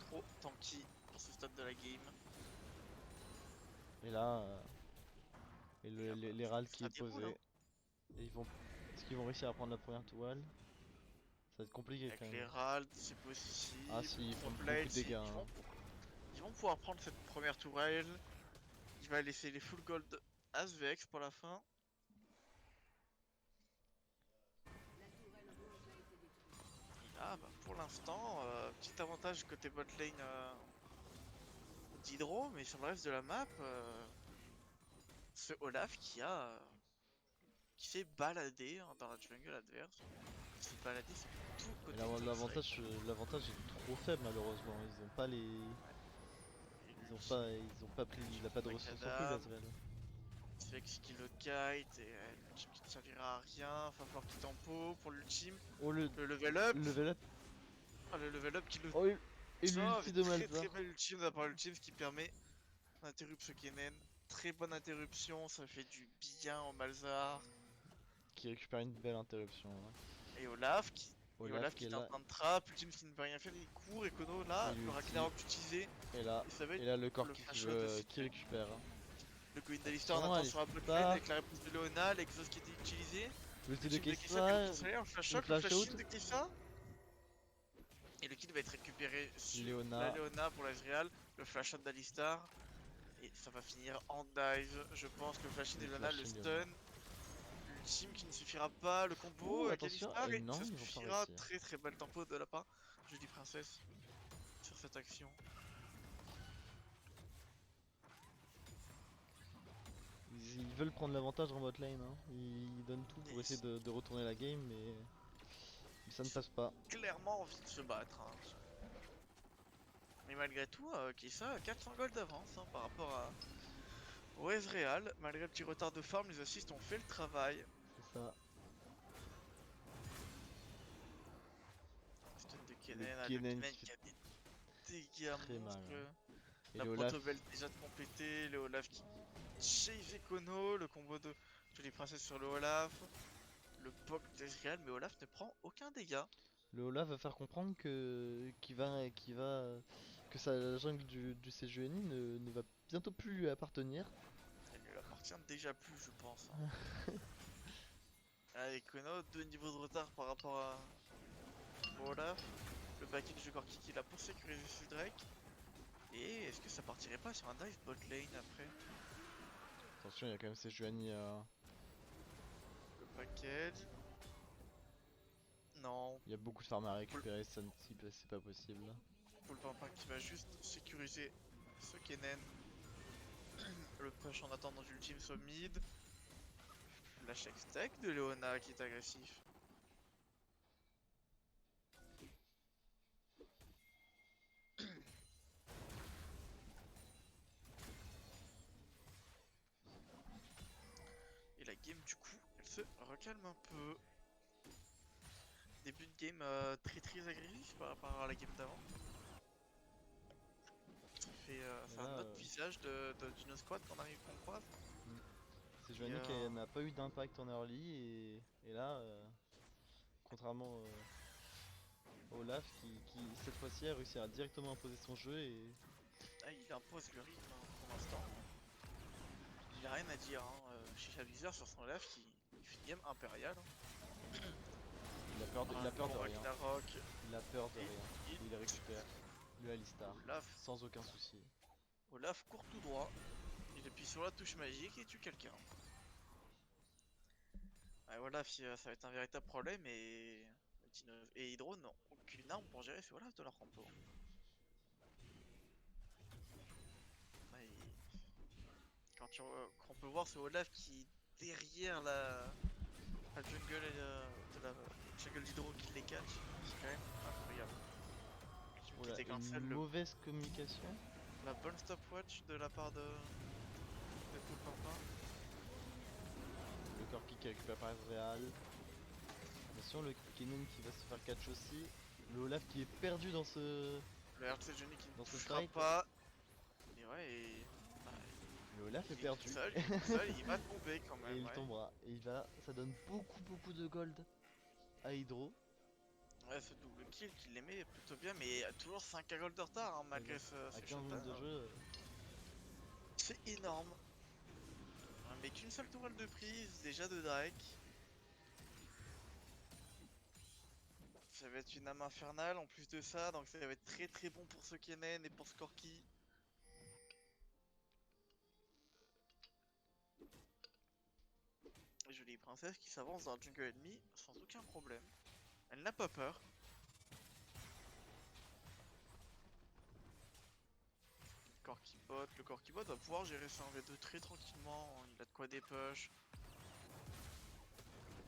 trop tanky pour ce stade de la game. Et là, et Et là, bah, les râles qui ça est déroule, posé. hein. Et est-ce qu'ils vont réussir à prendre la première toile? Ça va être compliqué quand Avec les même. Ralds, c'est possible. Ah si, ils font Top beaucoup lane, de dégâts. Hein. ils vont pouvoir prendre cette première tourelle. Il va laisser les full gold Asvex pour la fin. Et là, bah, pour l'instant, petit avantage côté bot lane d'Hydro, mais sur le reste de la map, ce Olaf qui s'est baladé hein, dans la jungle adverse. Il s'est baladé sur tout Et côté top side. l'avantage est trop faible malheureusement. Ils ont pas les. Ils ont pas pris. Il a pas de ressources sur lui, Macadam, Lazarel. Svex qui le kite et l'ultime qui ne servira à rien. Va falloir qu'il tempo pour l'ultime. Oh le Le level up. level up. Ah, le level up qui le Oh et sauve. l'ulti de Très Malzahar. très belle ultime de la part de l'ultime, ce qui permet d'interrompre ce Kennen. Très bonne interruption, ça fait du bien au Malzahar. Qui récupère une belle interruption. Hein. Et Olaf qui Olaf qui est est en là. train de trap, Ultime qui ne peut rien faire, il court, et Kono là, Et le l'ulti. Ragnarok utilisé, Et là, et ça va être le corps le qui flash out de veut, City. qui récupère. Hein. Le Coin d'Alistar on Attention, attend sur la bot lane Alistar. avec la réponse de Leona, l'exhaust qui était utilisé. L'ulti de Team de Kessa qui Kessa, repousse le flash le shot, le flash flash out. in de Kessa. Et le kill va être récupéré sur la Léona. Leona pour l'Ezreal. Le flash out d'Alistar. Et ça va finir en dive. Je pense que le flash in de Le Leona, flash le in Léona. stun. L'ultime qui ne suffira pas, le combo Ouh, avec attention. Alistar. Et Et non, ça ils vont pas suffira. réussir. Très bel tempo de la part de Julie Princess sur cette action. Ils veulent prendre l'avantage en bot lane. Hein. Ils donnent tout pour Et essayer de retourner la game, mais ça ne passe pas. clairement envie de se battre. Hein. Mais malgré tout, Kessa a 400 gold d'avance hein, par rapport au Ezreal. Malgré le petit retard de farm, les assists ont fait le travail. C'est ça. Stun de Le Kennen, le Kennen Kennen qui qui fait a des dégâts très mal. monstrueux. Et La le Olaf. proto-belle déjà de compléter, le Olaf qui chase Econo, le combo de Jolie Princesse sur le Olaf, le poke d'Ezreal, mais Olaf ne prend aucun dégât. Le Olaf va faire comprendre que sa jungle du CGNI ne va bientôt plus lui appartenir. Elle lui appartient déjà plus, je pense. Hein. Ah, Econo, 2 niveaux de retard par rapport au Olaf. Le package de Corki qui l'a pour sécuriser ce Drake. Et est-ce que ça partirait pas sur un dive bot lane après? Attention, il y a quand même CGNI Le package. Non. il y a beaucoup de farm à récupérer, ça c'est pas possible. Full Pimpin qui va juste sécuriser ce Kennen. Le push en attendant d'ultime sur mid. La check stack de Leona qui est agressif. Et la game du coup elle se recalme un peu. Début de game très agressif par rapport à la game d'avant. Ça fait Et là, un autre visage du no squad qu'on croise. CGNI Et, qui n'a pas eu d'impact en early et là, contrairement au Olaf qui cette fois-ci a réussi à directement imposer son jeu et ah, il impose le rythme hein, pour l'instant. Il a rien à dire hein, chez Blizzard sur son Olaf qui fait une game impériale. Hein. il a peur de Bon, rien. Ragnarok. Il a peur de Et rien. Il récupère le Alistar Olaf, sans aucun souci. Olaf court tout droit. Il appuie sur la touche magique et tue quelqu'un. Ouais, Olaf, ça va être un véritable problème et Hydro n'ont aucune arme pour gérer ce Olaf de leur compo. Ouais, quand on peut voir ce Olaf qui derrière la jungle de la jungle d'Hydro qui les catch, c'est quand même incroyable. Voilà, Qui cancel une mauvaise communication. la bonne stopwatch de la part de Full Pimpin. Le corps qui récupère par Ezreal. Attention, le Kennen qui va se faire catch aussi. Le Olaf qui est perdu dans ce. Le RC Johnny qui ne Dans ce touchera strike. pas. Et ouais, et. Bah, Le Olaf est il est perdu. tout seul, il va tomber quand même. Et il Ouais. tombera. Et ça donne beaucoup de gold à Hydro. Ouais, ce double kill qu'il les met plutôt bien, mais toujours 5 gold de retard hein, malgré À ce 15 shutdown. minutes de jeu. C'est énorme. Mais qu'une seule tourelle de prise, déjà de Drake. Ça va être une âme infernale en plus de ça, donc ça va être très bon pour ce Kennen et pour ce Corki. Jolie princesse qui s'avance dans le jungle ennemi sans aucun problème. Elle n'a pas peur. Le Corki bot va pouvoir gérer ça en V2 très tranquillement. Il a de quoi des push.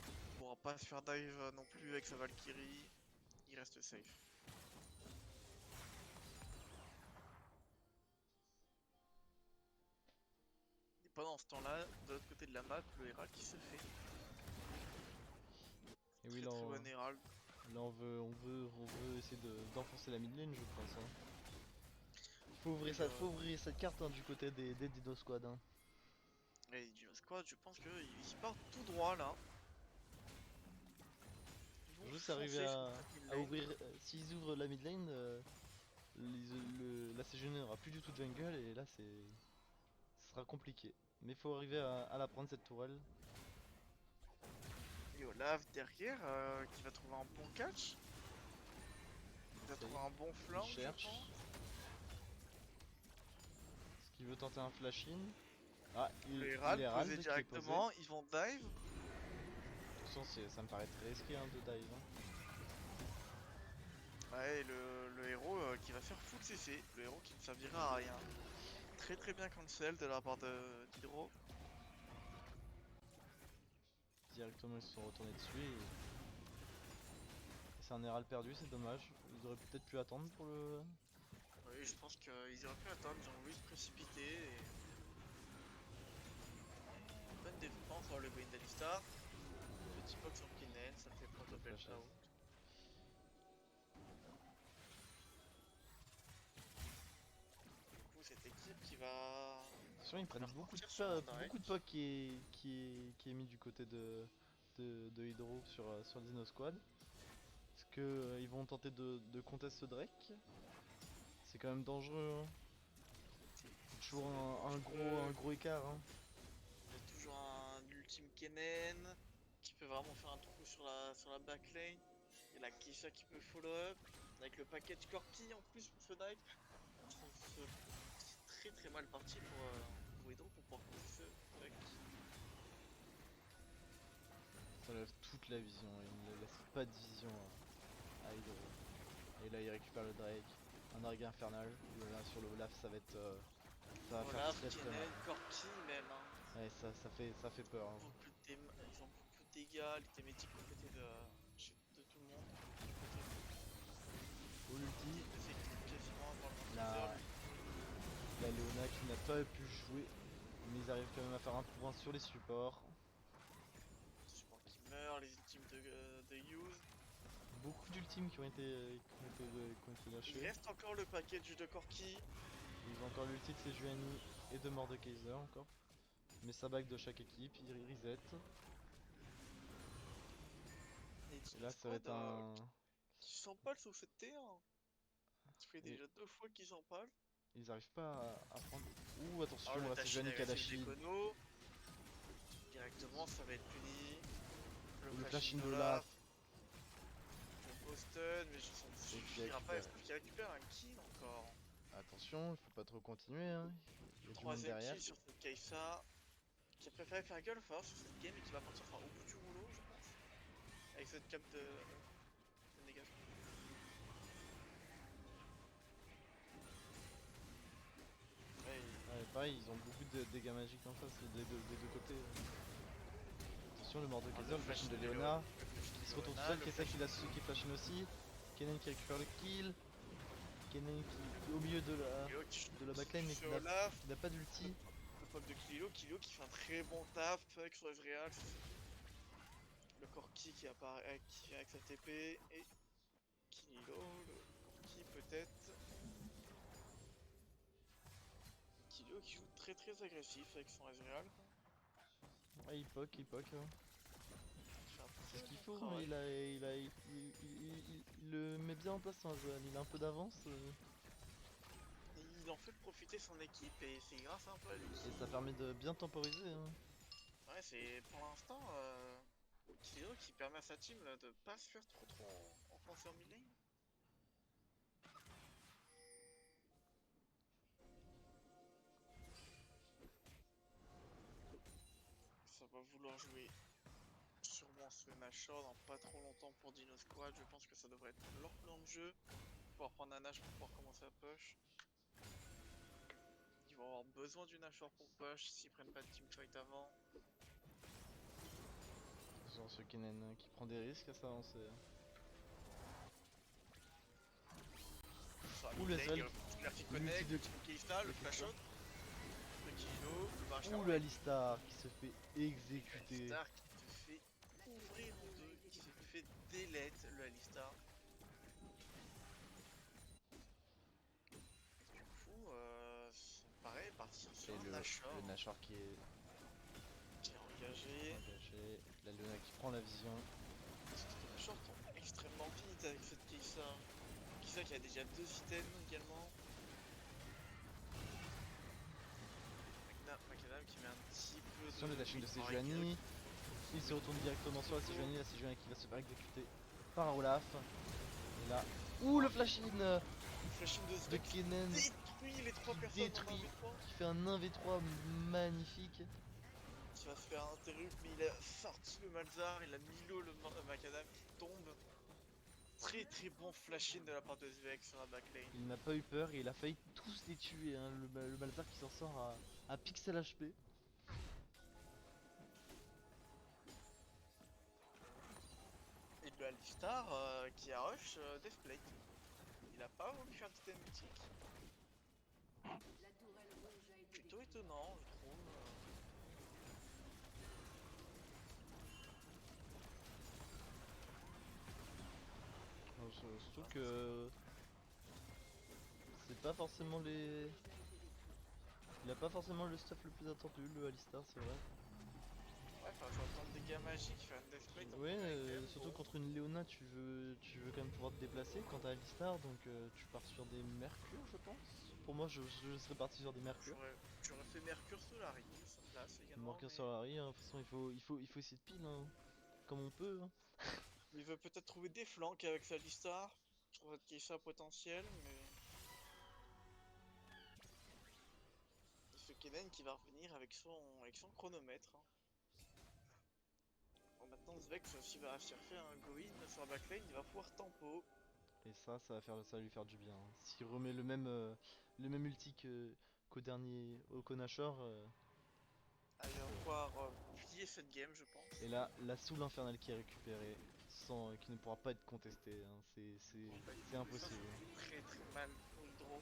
Il pourra pas se faire dive non plus avec sa Valkyrie. Il reste safe. Et pendant ce temps-là, de l'autre côté de la map, le Herald qui se fait. Et oui, Très bon Herald. là on veut essayer d'enfoncer la mid lane, je pense. Hein. Faut ouvrir cette carte hein, du côté des Dino Squad. Hein. Et du squad, je pense qu'ils partent tout droit là. Ils vont Juste foncer arriver sur cette mid à lane. ouvrir. S'ils ouvrent la mid lane, la CGN n'aura plus du tout de jungle et là ce sera compliqué. Mais faut arriver à la prendre cette tourelle. Et Olaf derrière qui va trouver un bon catch. Il va Ça y trouver est, un bon il flank, je cherche. pense. Est-ce qu'il veut tenter un flash-in? Ah, Le il Herald Herald posé qui est posé. directement, ils vont dive. Attention, ça me paraît très risqué hein, de dive. Hein. Ouais, et le héros qui va faire full CC. Le héros qui ne servira à rien. Très très bien cancel de la part d'Hydro. Directement, ils se sont retournés dessus et c'est un Herald perdu, c'est dommage. Ils auraient peut-être pu attendre pour le. Oui, je pense qu'ils auraient pu attendre, ils ont voulu se précipiter. Et... bonne défense sur le Vayne d'Alistar. Petit poke sur Kinen, ça fait prendre le belt Flash out. Du coup, cette équipe qui va. Attention, ils prennent faire beaucoup partir sur un de direct. beaucoup de poke qui est mis du côté de Hydro sur le Dino Squad. Est-ce que ils vont tenter de contest ce Drake? C'est quand même dangereux. Hein. Toujours un gros écart. Hein. Il y a toujours un ultime Kennen qui peut vraiment faire un trou sur la backline. Il y a la Keisha qui peut follow up. Avec le package Corki en plus pour ce dive. C'est très très mal parti pour Hydro pour pouvoir pousser ce deck. Ça lève toute la vision. Il ne laisse pas de vision à Hydro. Et là, il récupère le Drake. Un Drake infernal. Là, sur le Olaf, ça va être. Ça va faire Olaf, très très mal. Kennen, Corki même. Hein. Ouais, ça fait peur. Hein. Ils ont beaucoup de dégâts, les thématiques aux côtés de tout le monde. Du côté Au ulti, de ces équipes quasiment dans le la, teaser. la Leona qui n'a pas pu jouer. Mais ils arrivent quand même à faire un point sur les supports. Support qui meurt, les ultimes de Use. Beaucoup d'ultimes qui ont été Il lâchés. reste encore le package de Corki. Ils ont encore l'ulti de Sejuani et de Mordekaiser encore. Mais ça back de chaque équipe, ils reset. Et Et Dino là ça va Squad être un. qui s'empale sur cette T1. Ça fait Et déjà 2 fois qu'ils s'empalent. ils arrivent pas à prendre. Ouh attention, Alors le là c'est Tashin Sejuani qui a la agressif shield. d'Ekono. Directement ça va être puni. Le Flashing flashing d'Olaf. d'Olaf. Le Boston, mais ça ne Et qui suffira pas. récupère. Est-ce qu'il récupère un kill encore? Attention, il faut pas trop continuer. Hein. Il y a du monde Troisième derrière. kill sur cette Kaisa. Qui a préféré faire gueule fort sur cette game et qui va partir au bout du rouleau, je pense. Avec cette cape de dégagement. Ouais, Ouais, pareil, ils ont beaucoup de dégâts magiques en face des deux côtés. Attention, le Mordekaiser, le flashing de Leona. Qui se retrouve tout seul, Kessa qui flashing aussi. Kennen qui récupère le kill. Kennen qui est au milieu de la backline mais qui n'a pas d'ulti. Le pop de Kilo qui fait un très bon taf avec son Ezreal. Le Corki qui apparaît qui vient avec sa TP et Kilo, le Corki peut-être. Kilo qui joue très très agressif avec son Ezreal. Ouais, il poke. Hein. C'est ce qu'il faut, hein, Travail. il le met bien en place son Azrael, il a un peu d'avance Il en fait profiter son équipe et c'est grâce un peu à lui. et ça permet de bien temporiser. Hein. Ouais, c'est pour l'instant Kilo qui permet à sa team de pas se faire trop enfoncer en mid lane. Ça va vouloir jouer sûrement ce Nashor dans pas trop longtemps pour Dino Squad. Je pense que ça devrait être leur plan de jeu. Pouvoir prendre un Nash pour pouvoir commencer à push. Ils vont avoir besoin du Nashor pour push s'ils prennent pas de teamfight avant. Genre ce Kennen qui prend des risques à s'avancer. Ouh le Ezreal, La free l'ulti connect, de le team Keista, le flash out, le Kilo, le Bachelor. ouh le Alistar qui se fait exécuter. Alistar qui te fait ouvrir en deux, qui se fait délette le Alistar. Du coup, ça me paraît partir sur Et un Nashor le Nashor qui est qui est engagé. engagé, la Leona qui prend la vision. Les Nashor sont extrêmement vite avec cette Keisa. Keisa qui a déjà 2 items également. Macadam qui met un petit peu Attention le dashing de victoire Sejuani. Il se retourne directement sur la Sejuani, la Sejuani qui va se faire exécuter par Olaf. Et là, ouh le flash-in Flash-in de de Svek qui Kennen détruit les 3 qui personnes en détruit, 1v3. qui fait un 1v3 magnifique. Qui va se faire interrupt, mais il a sorti le Malzar, il a mis l'eau le Macadam qui tombe. Très très bon flash-in de la part de Svek sur la backlane. Il n'a pas eu peur et il a failli tous les tuer, hein. Le Malzar qui s'en sort à pixel HP. Et le Alistar qui a rush Deathplate. Il a pas voulu faire d'item mythique. Plutôt étonnant, je trouve. Surtout que c'est pas forcément les... Il a pas forcément le stuff le plus attendu, le Alistar, c'est vrai. Ouais, enfin, je vais attendre des dégâts magiques, faire une Deathplate. Ouais, surtout contre une Léona, tu veux quand même pouvoir te déplacer quand t'as Alistar, donc tu pars sur des Mercure, je pense. Pour moi, je serais parti sur des Mercure. J'aurais fait Mercure Solari, ça place également. Mercure Mais... sur la riz, hein. De toute façon, il faut essayer de pile, hein, comme on peut. Hein. il veut peut-être trouver des flanks avec sa Alistar. Je trouve qu'il y a ça potentiel, mais. Ce Kennen qui va revenir avec son chronomètre. Hein. Bon, maintenant Zvek s'il va réussir à faire un go-in sur la backline, il va pouvoir tempo. Et ça va lui faire du bien. Hein. S'il remet le même ulti qu'au dernier, au Konachor, Il va pouvoir plier cette game, je pense. et là, la soul infernale qui est récupérée, sans, qui ne pourra pas être contestée, hein. C'est Ça, impossible. ça fait très très mal pour le draw.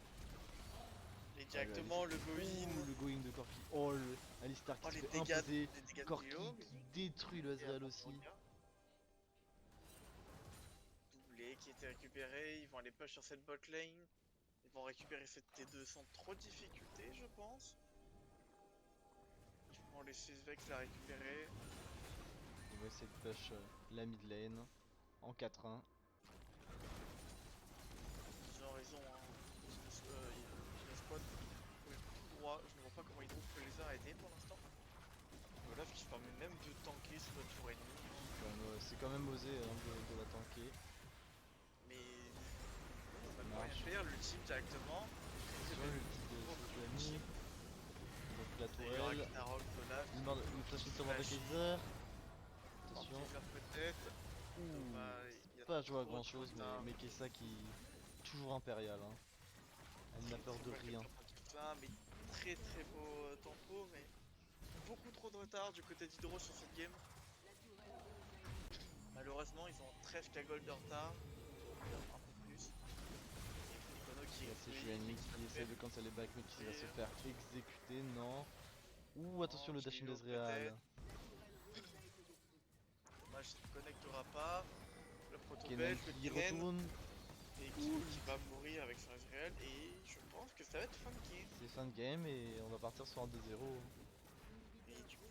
Et Ah, directement le go-in. Ouh, le going de Corki. Oh, le Alistar Oh, qui se fait imposer. les dégâts de Corki Leo, qui détruit le et Ezreal attends, aussi. regarde. Doublé qui était récupéré, ils vont aller push sur cette bot lane. Ils vont récupérer cette T2 sans trop de difficulté, je pense. Ils vont laisser Svex la récupérer. Il va essayer de push la mid lane en 4-1. Ils ont raison, hein. La squad courir tout droit. Je ne vois pas comment Hydro peut les arrêter pour l'instant. Olaf qui se permet même de tanker sur la tour ennemie. C'est quand même osé hein, de la tanker. Mais on Ça va pas rien marche. faire, l'ultime directement. Attention, l'ulti de Sejuani. Donc la Il y aura tourelle. Knarok, Olaf. Le flash sur Flash. Mordekaiser. Attention. Anti-faire peut-être. Ouh, Dommage, il y a pas joué à trop grand de chose, retard. mais Kessa qui. Toujours impérial. Hein. Elle n'a peur de rien. Mais très très beau tempo, mais beaucoup trop de retard du côté d'Hydro sur cette game. Malheureusement, ils ont 13k gold de retard, un peu plus. Et Nikono qui Là, c'est Juani qui essaie de cancel les back, mais qui va se faire exécuter. Non. Ouh, attention le dash in d'Ezreal. Dommage, il ne connectera pas. Le Kennen proto-belge, le qui Kennen, retourne. et qui va mourir avec son Ezreal. Et je pense que ça va être fin de game. C'est fin de game et on va partir sur un 2-0. Et du coup,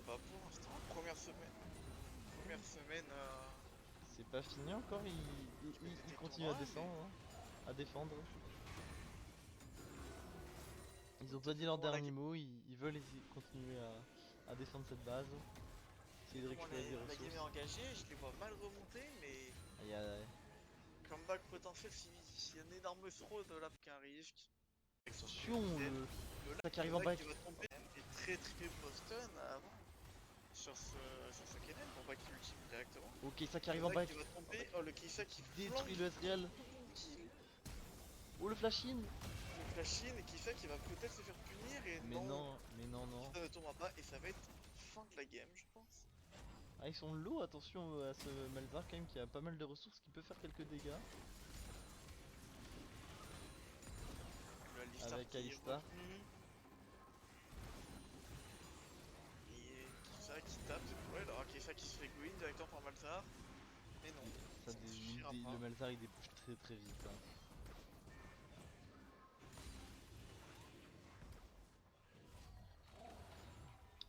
pour l'instant, première semaine, C'est pas fini encore, il continue à descendre, hein, à défendre. Ils ont pas dit leur dernier mot, ils veulent continuer à défendre cette base. Essayer de récupérer des la game est ressources. engagée, je les vois mal remonter, mais Il y a... comeback potentiel s'il y a un énorme throw de là qui risque. Attention, le ça qui arrive en back. Il va tomber et très très Boston avant sur ce Kennen pour back ultime directement. Ok, ça qui arrive en back. Il va tomber, oh le Kisa qui Détruit le Ezreal. Oh le flash in. Le flash in et Kisa qui va peut-être se faire punir et mais non. Ça ne tombera pas et ça va être fin de la game je pense. Ah ils sont low, attention à ce Malzar quand même qui a pas mal de ressources qui peut faire quelques dégâts. Avec Alistar. Et Kisa qui tape cette fois, alors Kisa qui se fait go in directement par Malzar. Mais non, le Malzar il débouche très très vite. Hein.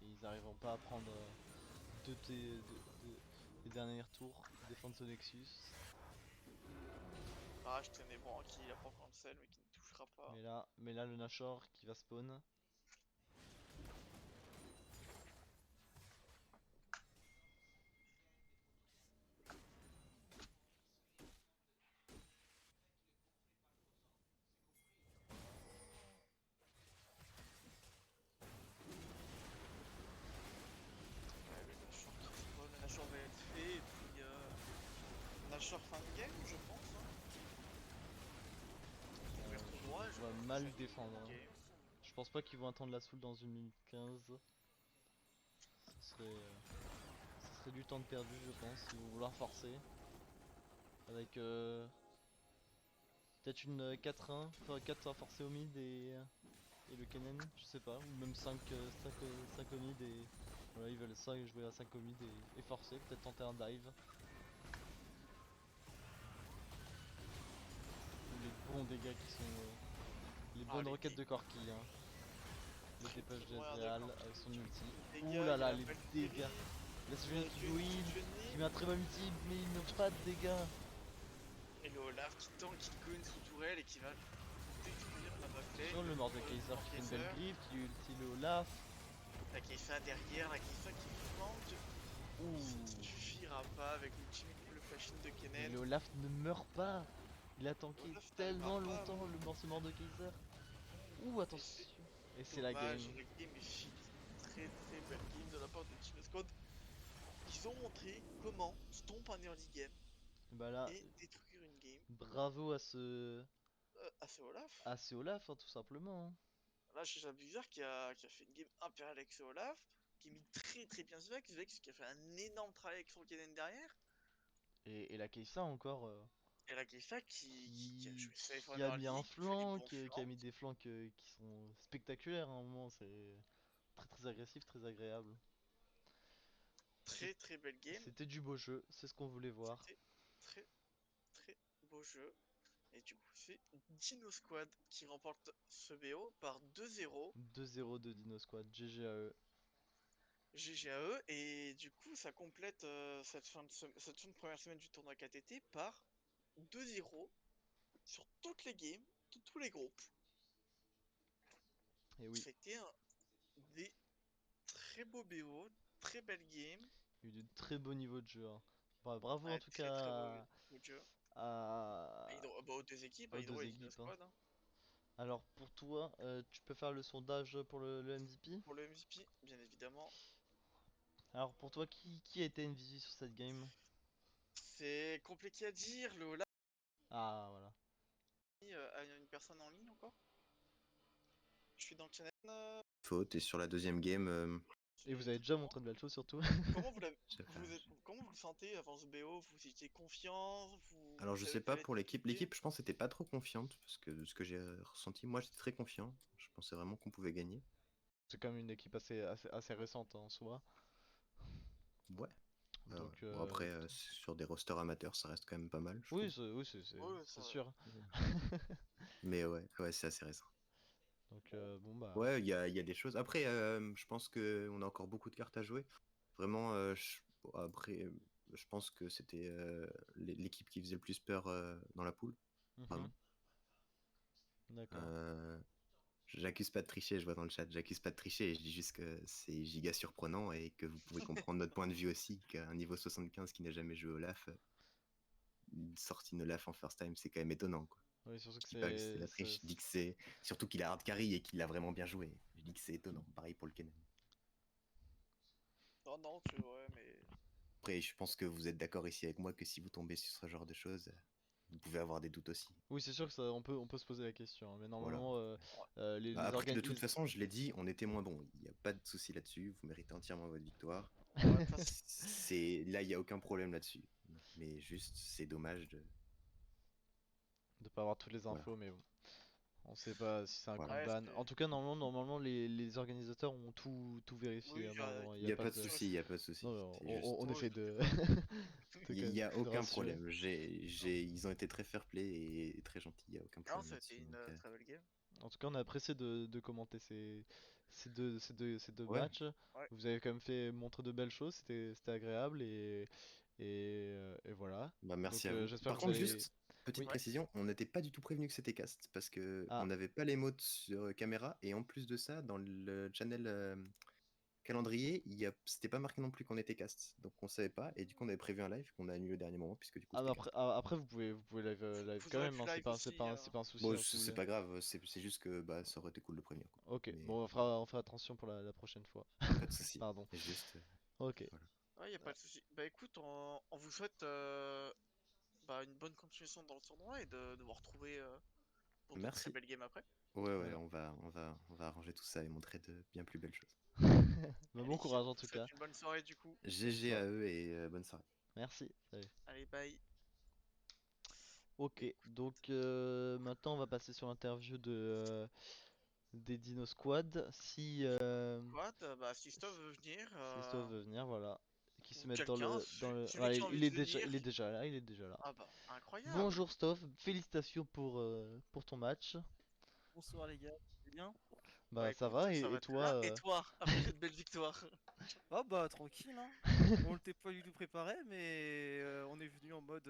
Et ils n'arriveront pas à prendre les derniers tours, défendre ce Nexus. Ah, je tenais bon qui a pas prendre sel mais qui ne touchera pas. Mais là le Nashor qui va spawn. sur fin de game, je pense. Hein. Ouvrir tout droit, et je On va pense que mal c'est défendre. Hein. game. Je pense pas qu'ils vont attendre la soul dans 1 minute 15. Ce serait du temps de perdu, je pense. Ils vont vouloir forcer. Avec peut-être une 4-1, enfin 4 à forcer au mid et le Kennen, je sais pas. Ou même 5 au mid et voilà, ils veulent ça et jouer à 5 au mid et forcer. Peut-être tenter un dive. Les bons dégâts qui sont. Les Ah, bonnes les requêtes dégâts. de Corki. Hein. Le Très dépêche très moyen de d'Ezreal Corki. avec son Du ulti. coup, les Ouh dégâts, là il y a là, la les Valkyrie. dégâts. Là, c'est Il y Julien a qui go in, qui met un très bon ulti, mais il ne pas de dégâts. Et le Olaf qui tank, qui go in sous tourelle et qui va détruire la Attention, backline. le mort de Le Kaiser mort qui fait une belle Kaiser. griffe, qui ulti le Olaf. La Kai'Sa derrière, la Kai'Sa qui flanque. Ça ne Ouh. suffira pas avec l'ultimate, le flash-in de Et Kennen. le Olaf ne meurt pas. Il a Le tanké Olaf ne tellement meurt pas. longtemps le morceau de Kaiser. Ouh, Et c'est attention. Et c'est la game. dommage, la game est fini. Très très belle game de la part de Team Squad. Ils ont montré comment stomp un early game Bah là, et détruire une game. bravo À ce Olaf. à ce Olaf, hein, tout simplement. Hein. Là, j'ai Bizarre qui a fait une game impériale avec ce Olaf, qui a mis très très bien ce Vex. Vex qui a fait un énorme travail avec son Kennen derrière. Et la Kai'Sa encore, Et la Kai'Sa qui a joué safe en qui a mis un early, qui fait des flank, bons qui a flanks. mis des flanks qui sont spectaculaires à un moment. C'est très très agressif, très agréable. C'est- Très très belle game. C'était du beau jeu, c'est ce qu'on voulait voir. C'était très très beau jeu. Et du coup, c'est Dino Squad qui remporte ce BO par 2-0. 2-0 de Dino Squad, GG à eux. GG à eux. Et du coup, ça complète cette fin de première semaine du tournoi KTT par 2-0 sur toutes les games, tous les groupes. Et oui, C'était des très beaux BO, très belle game. il y a eu de très beau niveau de jeu. Hein. Bravo en Ouais, tout très très beau, cas beau jeu. à- Aux deux équipes, à aux Hydro deux et Dino équipes. Hein. Squad. Hein. Alors pour toi, tu peux faire le sondage pour le MVP? Pour le MVP, bien évidemment. Alors pour toi, qui a été MVP sur cette game? C'est compliqué à dire. Le Olaf Ah voilà. a une personne en ligne encore. Je suis dans le channel. Faute, et sur la deuxième game, Et vous avez déjà montré de belles choses surtout. Comment j'ai pas- comment vous le sentez avant ce BO? Vous étiez confiant? alors je sais Vous pas avez pour l'équipe. été L'équipe, je pense, était pas trop confiante parce que de ce que j'ai ressenti, moi j'étais très confiant. Je pensais vraiment qu'on pouvait gagner. C'est quand même une équipe assez récente hein, en soi. Ouais. Ouais. Donc, Bon, après, sur des rosters amateurs, ça reste quand même pas mal, je trouve. oui, Ouais, c'est sûr. Mais ouais, c'est assez récent. Donc, bon bah. Ouais, il y a des choses. Après, je pense qu'on a encore beaucoup de cartes à jouer. Vraiment, bon, après, je pense que c'était l'équipe qui faisait le plus peur dans la poule. Mhm, Vraiment. d'accord. J'accuse pas de tricher, je vois dans le chat, j'accuse pas de tricher, et je dis juste que c'est giga surprenant et que vous pouvez comprendre notre point de vue aussi, qu'à un niveau 75 qui n'a jamais joué au LAF, une sortie de LAF en first time, c'est quand même étonnant, quoi. Oui, surtout que Je dis pas que c'est de la triche, je dis que c'est surtout qu'il a hard carry et qu'il l'a vraiment bien joué. Je dis que c'est étonnant, pareil pour le Kennen. Non, non, tu vois, mais. Après, je pense que vous êtes d'accord ici avec moi que si vous tombez sur ce genre de choses, vous pouvez avoir des doutes aussi. Oui, c'est sûr que ça, on peut se poser la question. Hein, mais Voilà. normalement, Bah, les après, de organes. toute façon, je l'ai dit, on était moins bon. Il n'y a pas de souci là-dessus. Vous méritez entièrement votre victoire. Ouais, de toute façon, Là, il n'y a aucun problème là-dessus. Mais juste, c'est dommage de. De pas avoir toutes les Voilà. infos, mais bon. On sait pas si c'est un Voilà. coup de ouais, ban. En tout cas, normalement les organisateurs ont tout vérifié. oui, Hein, non, il Il n'y n'y a a pas pas de de. souci, il n'y a pas de souci. Non, C'est juste. on Ouais, essaie de. Il n'y a de aucun rassurer. problème. Ils ont été très fair-play et très gentils. Il n'y a aucun non, problème ça a été là-dessus. une Donc, très belle game. En tout cas, on a apprécié de commenter ces deux ouais. matchs. Ouais, Vous avez quand même fait montrer de belles choses, c'était agréable et voilà. Bah, Donc merci à vous. j'espère Par que vous contre, allez. juste, petite Oui. ouais. précision, on n'était pas du tout prévenu que c'était cast parce que on Ah, n'avait pas les mots sur caméra et en plus de ça, dans le channel calendrier, c'était pas marqué non plus qu'on était cast. Donc on savait pas et du coup on avait prévu un live qu'on a annulé au dernier moment puisque du coup c'était cast. après vous pouvez live Vous quand aurez même, pu hein, live aussi. c'est pas un souci Bon, hein, si vous c'est voulez. pas grave, c'est juste que bah, ça aurait été cool de prévenir, quoi. Ok, Mais bon on fera attention pour la prochaine fois. pas de souci. Pardon. Juste, Ok. voilà. Ouais, y a pas Ah, de souci. Bah écoute, on vous souhaite bonne continuation dans le tournoi et de vous retrouver pour de très Merci. belles games après. Ouais, Ouais. on va arranger tout ça et montrer de bien plus belles choses. Bah, bon Allez, courage on en vous tout cas. souhaite une bonne soirée du coup. GG à eux et bonne soirée. Merci. Salut. Allez, bye. Ok, Écoute, donc maintenant on va passer sur l'interview des Dino Squad. quoi, bah si Stov veut venir, Si Stove veut venir, voilà. Qui se ou mettent quelqu'un, Ouais, celui qui a envie de venir, il est déjà là, il est déjà là. ah bah incroyable. Bonjour Stove, félicitations pour ton match. Bonsoir les gars, c'est bien? Bah Bah ça écoute, va ça et va très toi bien. Et toi, après cette belle victoire? Ah bah tranquille hein. On l'était pas du tout préparé mais on est venu en mode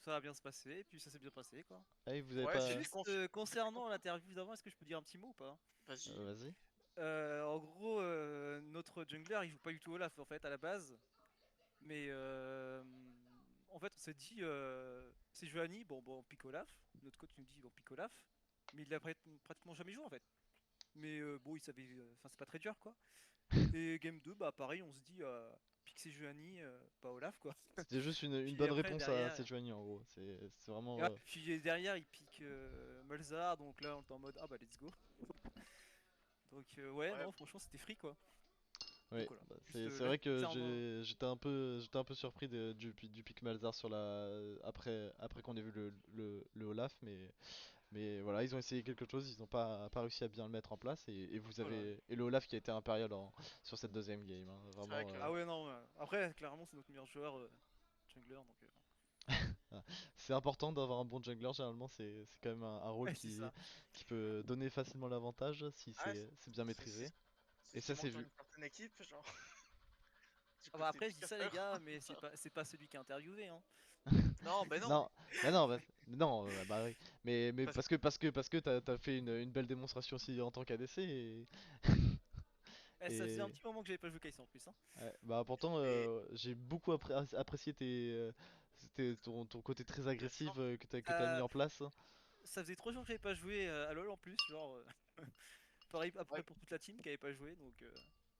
ça va bien se passer et puis ça s'est bien passé quoi. Ah, vous avez Ouais, pas... Juste concernant l'interview d'avant, est-ce que je peux dire un petit mot ou pas? Vas-y. Vas-y. En gros notre jungler il joue pas du tout Olaf en fait à la base. Mais en fait on s'est dit c'est Johanny, bon on pique Olaf, notre coach nous dit on pique Olaf. Mais il a pratiquement jamais joué en fait. Mais bon il savait, enfin c'est pas très dur quoi. Et game 2, bah pareil, on se dit Pixie Juani, pas Olaf quoi. C'était juste une Puis bonne après réponse à derrière, Sejuani en gros. C'est vraiment... ouais, puis derrière il pique Malzahar, donc là on était en mode ah bah let's go. Donc ouais, Ouais, non, franchement c'était free quoi. Oui, Donc voilà, bah, juste c'est là, vrai que concernant. j'étais un peu surpris du pic Malzar sur après qu'on ait vu le Olaf, mais voilà, ils ont essayé quelque chose, ils ont pas réussi à bien le mettre en place et vous Voilà. avez et le Olaf qui a été impérial sur cette deuxième game, hein, c'est vrai vraiment. que Ah ouais, non, après clairement c'est notre meilleur joueur jungler donc. Ah, c'est important d'avoir un bon jungler, généralement c'est quand même un rôle Ouais, c'est ça. qui peut donner facilement l'avantage si ah, c'est bien c'est maîtrisé. c'est Et ça souvent c'est dans vu. une certaine équipe, genre du Ah bah côté après des je dis ça les casters. gars, mais c'est pas celui qui a interviewé hein. Non, bah non, Non, bah non, non, bah oui. Mais parce parce que t'as fait une belle démonstration aussi en tant qu'ADC Ça faisait un et petit moment que j'avais pas joué Kai'Sa en plus hein. ouais, bah pourtant et j'ai beaucoup apprécié ton côté très agressif intéressant. que t'as mis Ça, en place. ça faisait 3 jours que j'avais pas joué à LoL en plus, genre pareil à peu Ouais, près pour toute la team qui avait pas joué donc.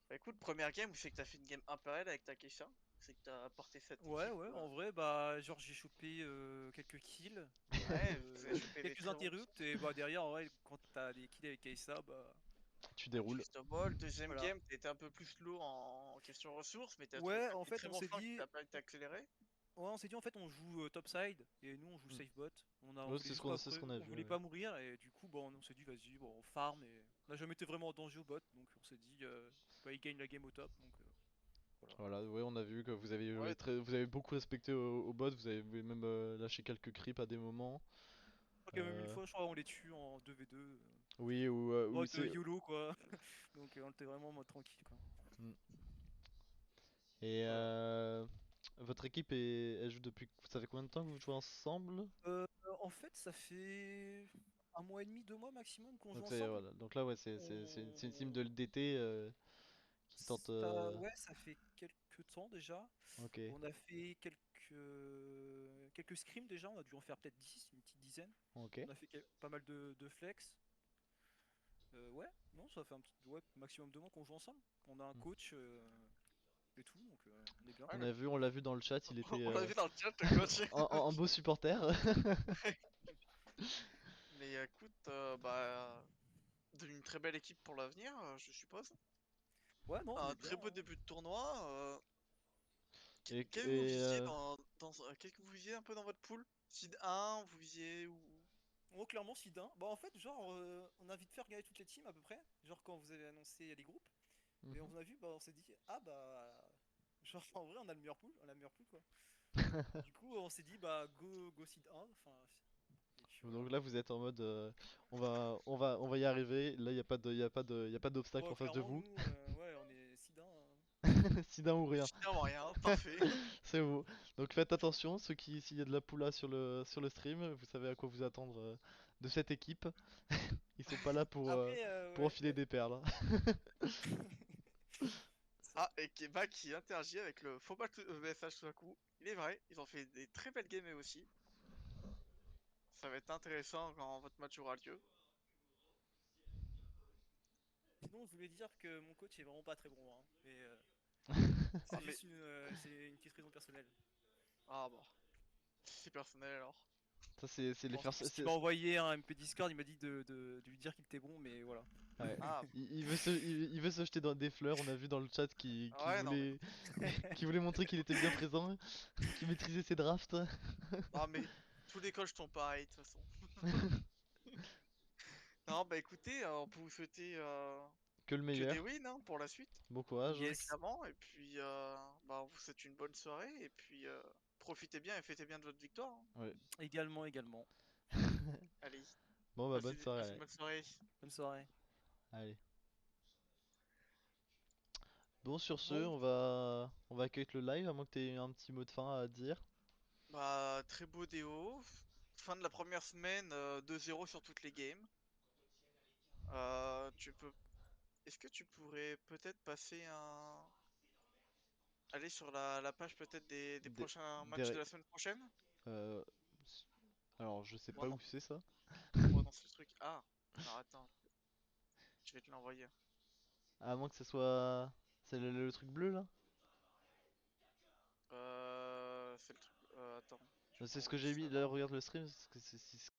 bah écoute, première game où c'est que t'as fait une game impériale avec ta Keisha, c'est que t'as apporté cette Ouais, équipe. ouais, en vrai, bah, genre j'ai chopé quelques kills, Ouais, vous avez chopé des quelques très bons interrupts, et bah derrière, en vrai, quand t'as des kills avec Kai'Sa, bah Tu avec déroules. Cristobal. Deuxième voilà. game, t'étais un peu plus slow en question ressources, mais t'as trouvé Ouais, quand même en des fait, très on bons s'est flancs qui dit, t'a pas été accéléré. en fait, on joue top side, et nous, on joue Mm. safe bot. On Ouais, voulait juste pas, c'est ce qu'on a on vu. voulait Ouais. pas mourir, et du coup, bon, on s'est dit, vas-y, bon, on farm, et on n'a jamais été vraiment en danger au bot, donc on s'est dit, bah, il gagne la game au top, donc voilà. Voilà, ouais, on a vu que Ouais, vous avez beaucoup respecté au bot, vous avez même lâché quelques creeps à des moments. Ok, même une Euh, fois, je crois, on les tue en 2v2, oui, ou mode c'est. YOLO, quoi. Donc on était vraiment en mode tranquille, quoi. Mm. Et voilà. votre équipe elle joue depuis. Ça fait combien de temps que vous jouez ensemble? Euh, En fait, ça fait un mois et demi, 2 mois maximum qu'on joue Donc ensemble. voilà. Donc là ouais c'est une team On... de l'été qui tente. Ouais, ça fait quelques temps déjà. Ok, On a fait quelques scrims déjà. On a dû en faire peut-être 10, une petite dizaine. ok. On a fait pas mal de flex. Ouais, non, ça fait ouais, maximum 2 mois qu'on joue ensemble. On a un Mm. coach et tout, donc on est bien. Ouais, On l'a vu dans le chat, il était on l'a vu dans le chat, le coach. en beau supporter. Mais écoute, bah, d'une très belle équipe pour l'avenir, je suppose. Ouais, non, on Un est bien, très beau hein. début de tournoi. Et, Quel vous et visiez quel que vous visiez un peu dans votre pool? Seed 1, vous visiez où? Oh, clairement, Sidin. Bah, en fait, genre, on a vite fait regarder toutes les teams à peu près. Genre, quand vous avez annoncé les groupes. Et Mhm. on a vu, bah, on s'est dit, ah bah. Genre, en vrai, on a le meilleur pool, quoi. Du coup, on s'est dit, bah, go Seed 1. Enfin, et puis voilà. Donc là vous êtes en mode on va y arriver. Là il y a pas de y a pas d'obstacle Bon, en face de clairement, vous. nous, ouais, on est Seed 1, hein. Sida ou rien. Finalement rien, parfait. C'est vous. Donc faites attention, ceux qui s'il y a de la poula sur le stream, vous savez à quoi vous attendre de cette équipe. Ils sont pas là Après, pour ouais. enfiler des perles. Ah, et Keba qui interagit avec le faux message tout à coup. Il est vrai, ils ont fait des très belles games eux aussi. Ça va être intéressant quand votre match aura lieu. Sinon, je voulais dire que mon coach est vraiment pas très bon, hein. Mais Ah, c'est mais. juste c'est une petite raison personnelle. Ah, bon. C'est personnel alors. Ça, c'est les Bon, first. il m'a envoyé un MP Discord, il m'a dit de lui dire qu'il était bon, mais voilà. Ouais. Ah, Il veut se jeter dans des fleurs. On a vu dans le chat qu'il ouais, non, mais, voulait, qu'il voulait montrer qu'il était bien présent, qu'il maîtrisait ses drafts. non, mais tous les coachs sont pareils de toute façon. Non, bah écoutez, on peut vous souhaiter Que le que des meilleur. wins hein, pour la suite, Bon courage. très Yes, clairement. Et puis, bah, on vous souhaite une bonne soirée. Et puis, profitez bien et fêtez bien de votre victoire, hein. Ouais. également. Allez, Bon bah bonne soirée. passez une Allez. bonne soirée. Bonne soirée. Allez. Bon sur ce, Bon, on va accueillir le live à moins que t'aies un petit mot de fin à dire. bah, très beau déo. Fin de la première semaine, 2-0 sur toutes les games. Tu peux. Est-ce que tu pourrais peut-être passer un. Aller sur la page peut-être des Des, prochains des matchs ré- de la semaine prochaine? euh, alors je sais Bon, pas non. où c'est ça. Oh non, c'est le truc. Ah, alors attends, je vais te l'envoyer. À moins que ce soit. C'est le truc bleu là? C'est le truc. Attends, je vais C'est ce que t'envoyer j'ai ça mis. là. Là, regarde le stream. C'est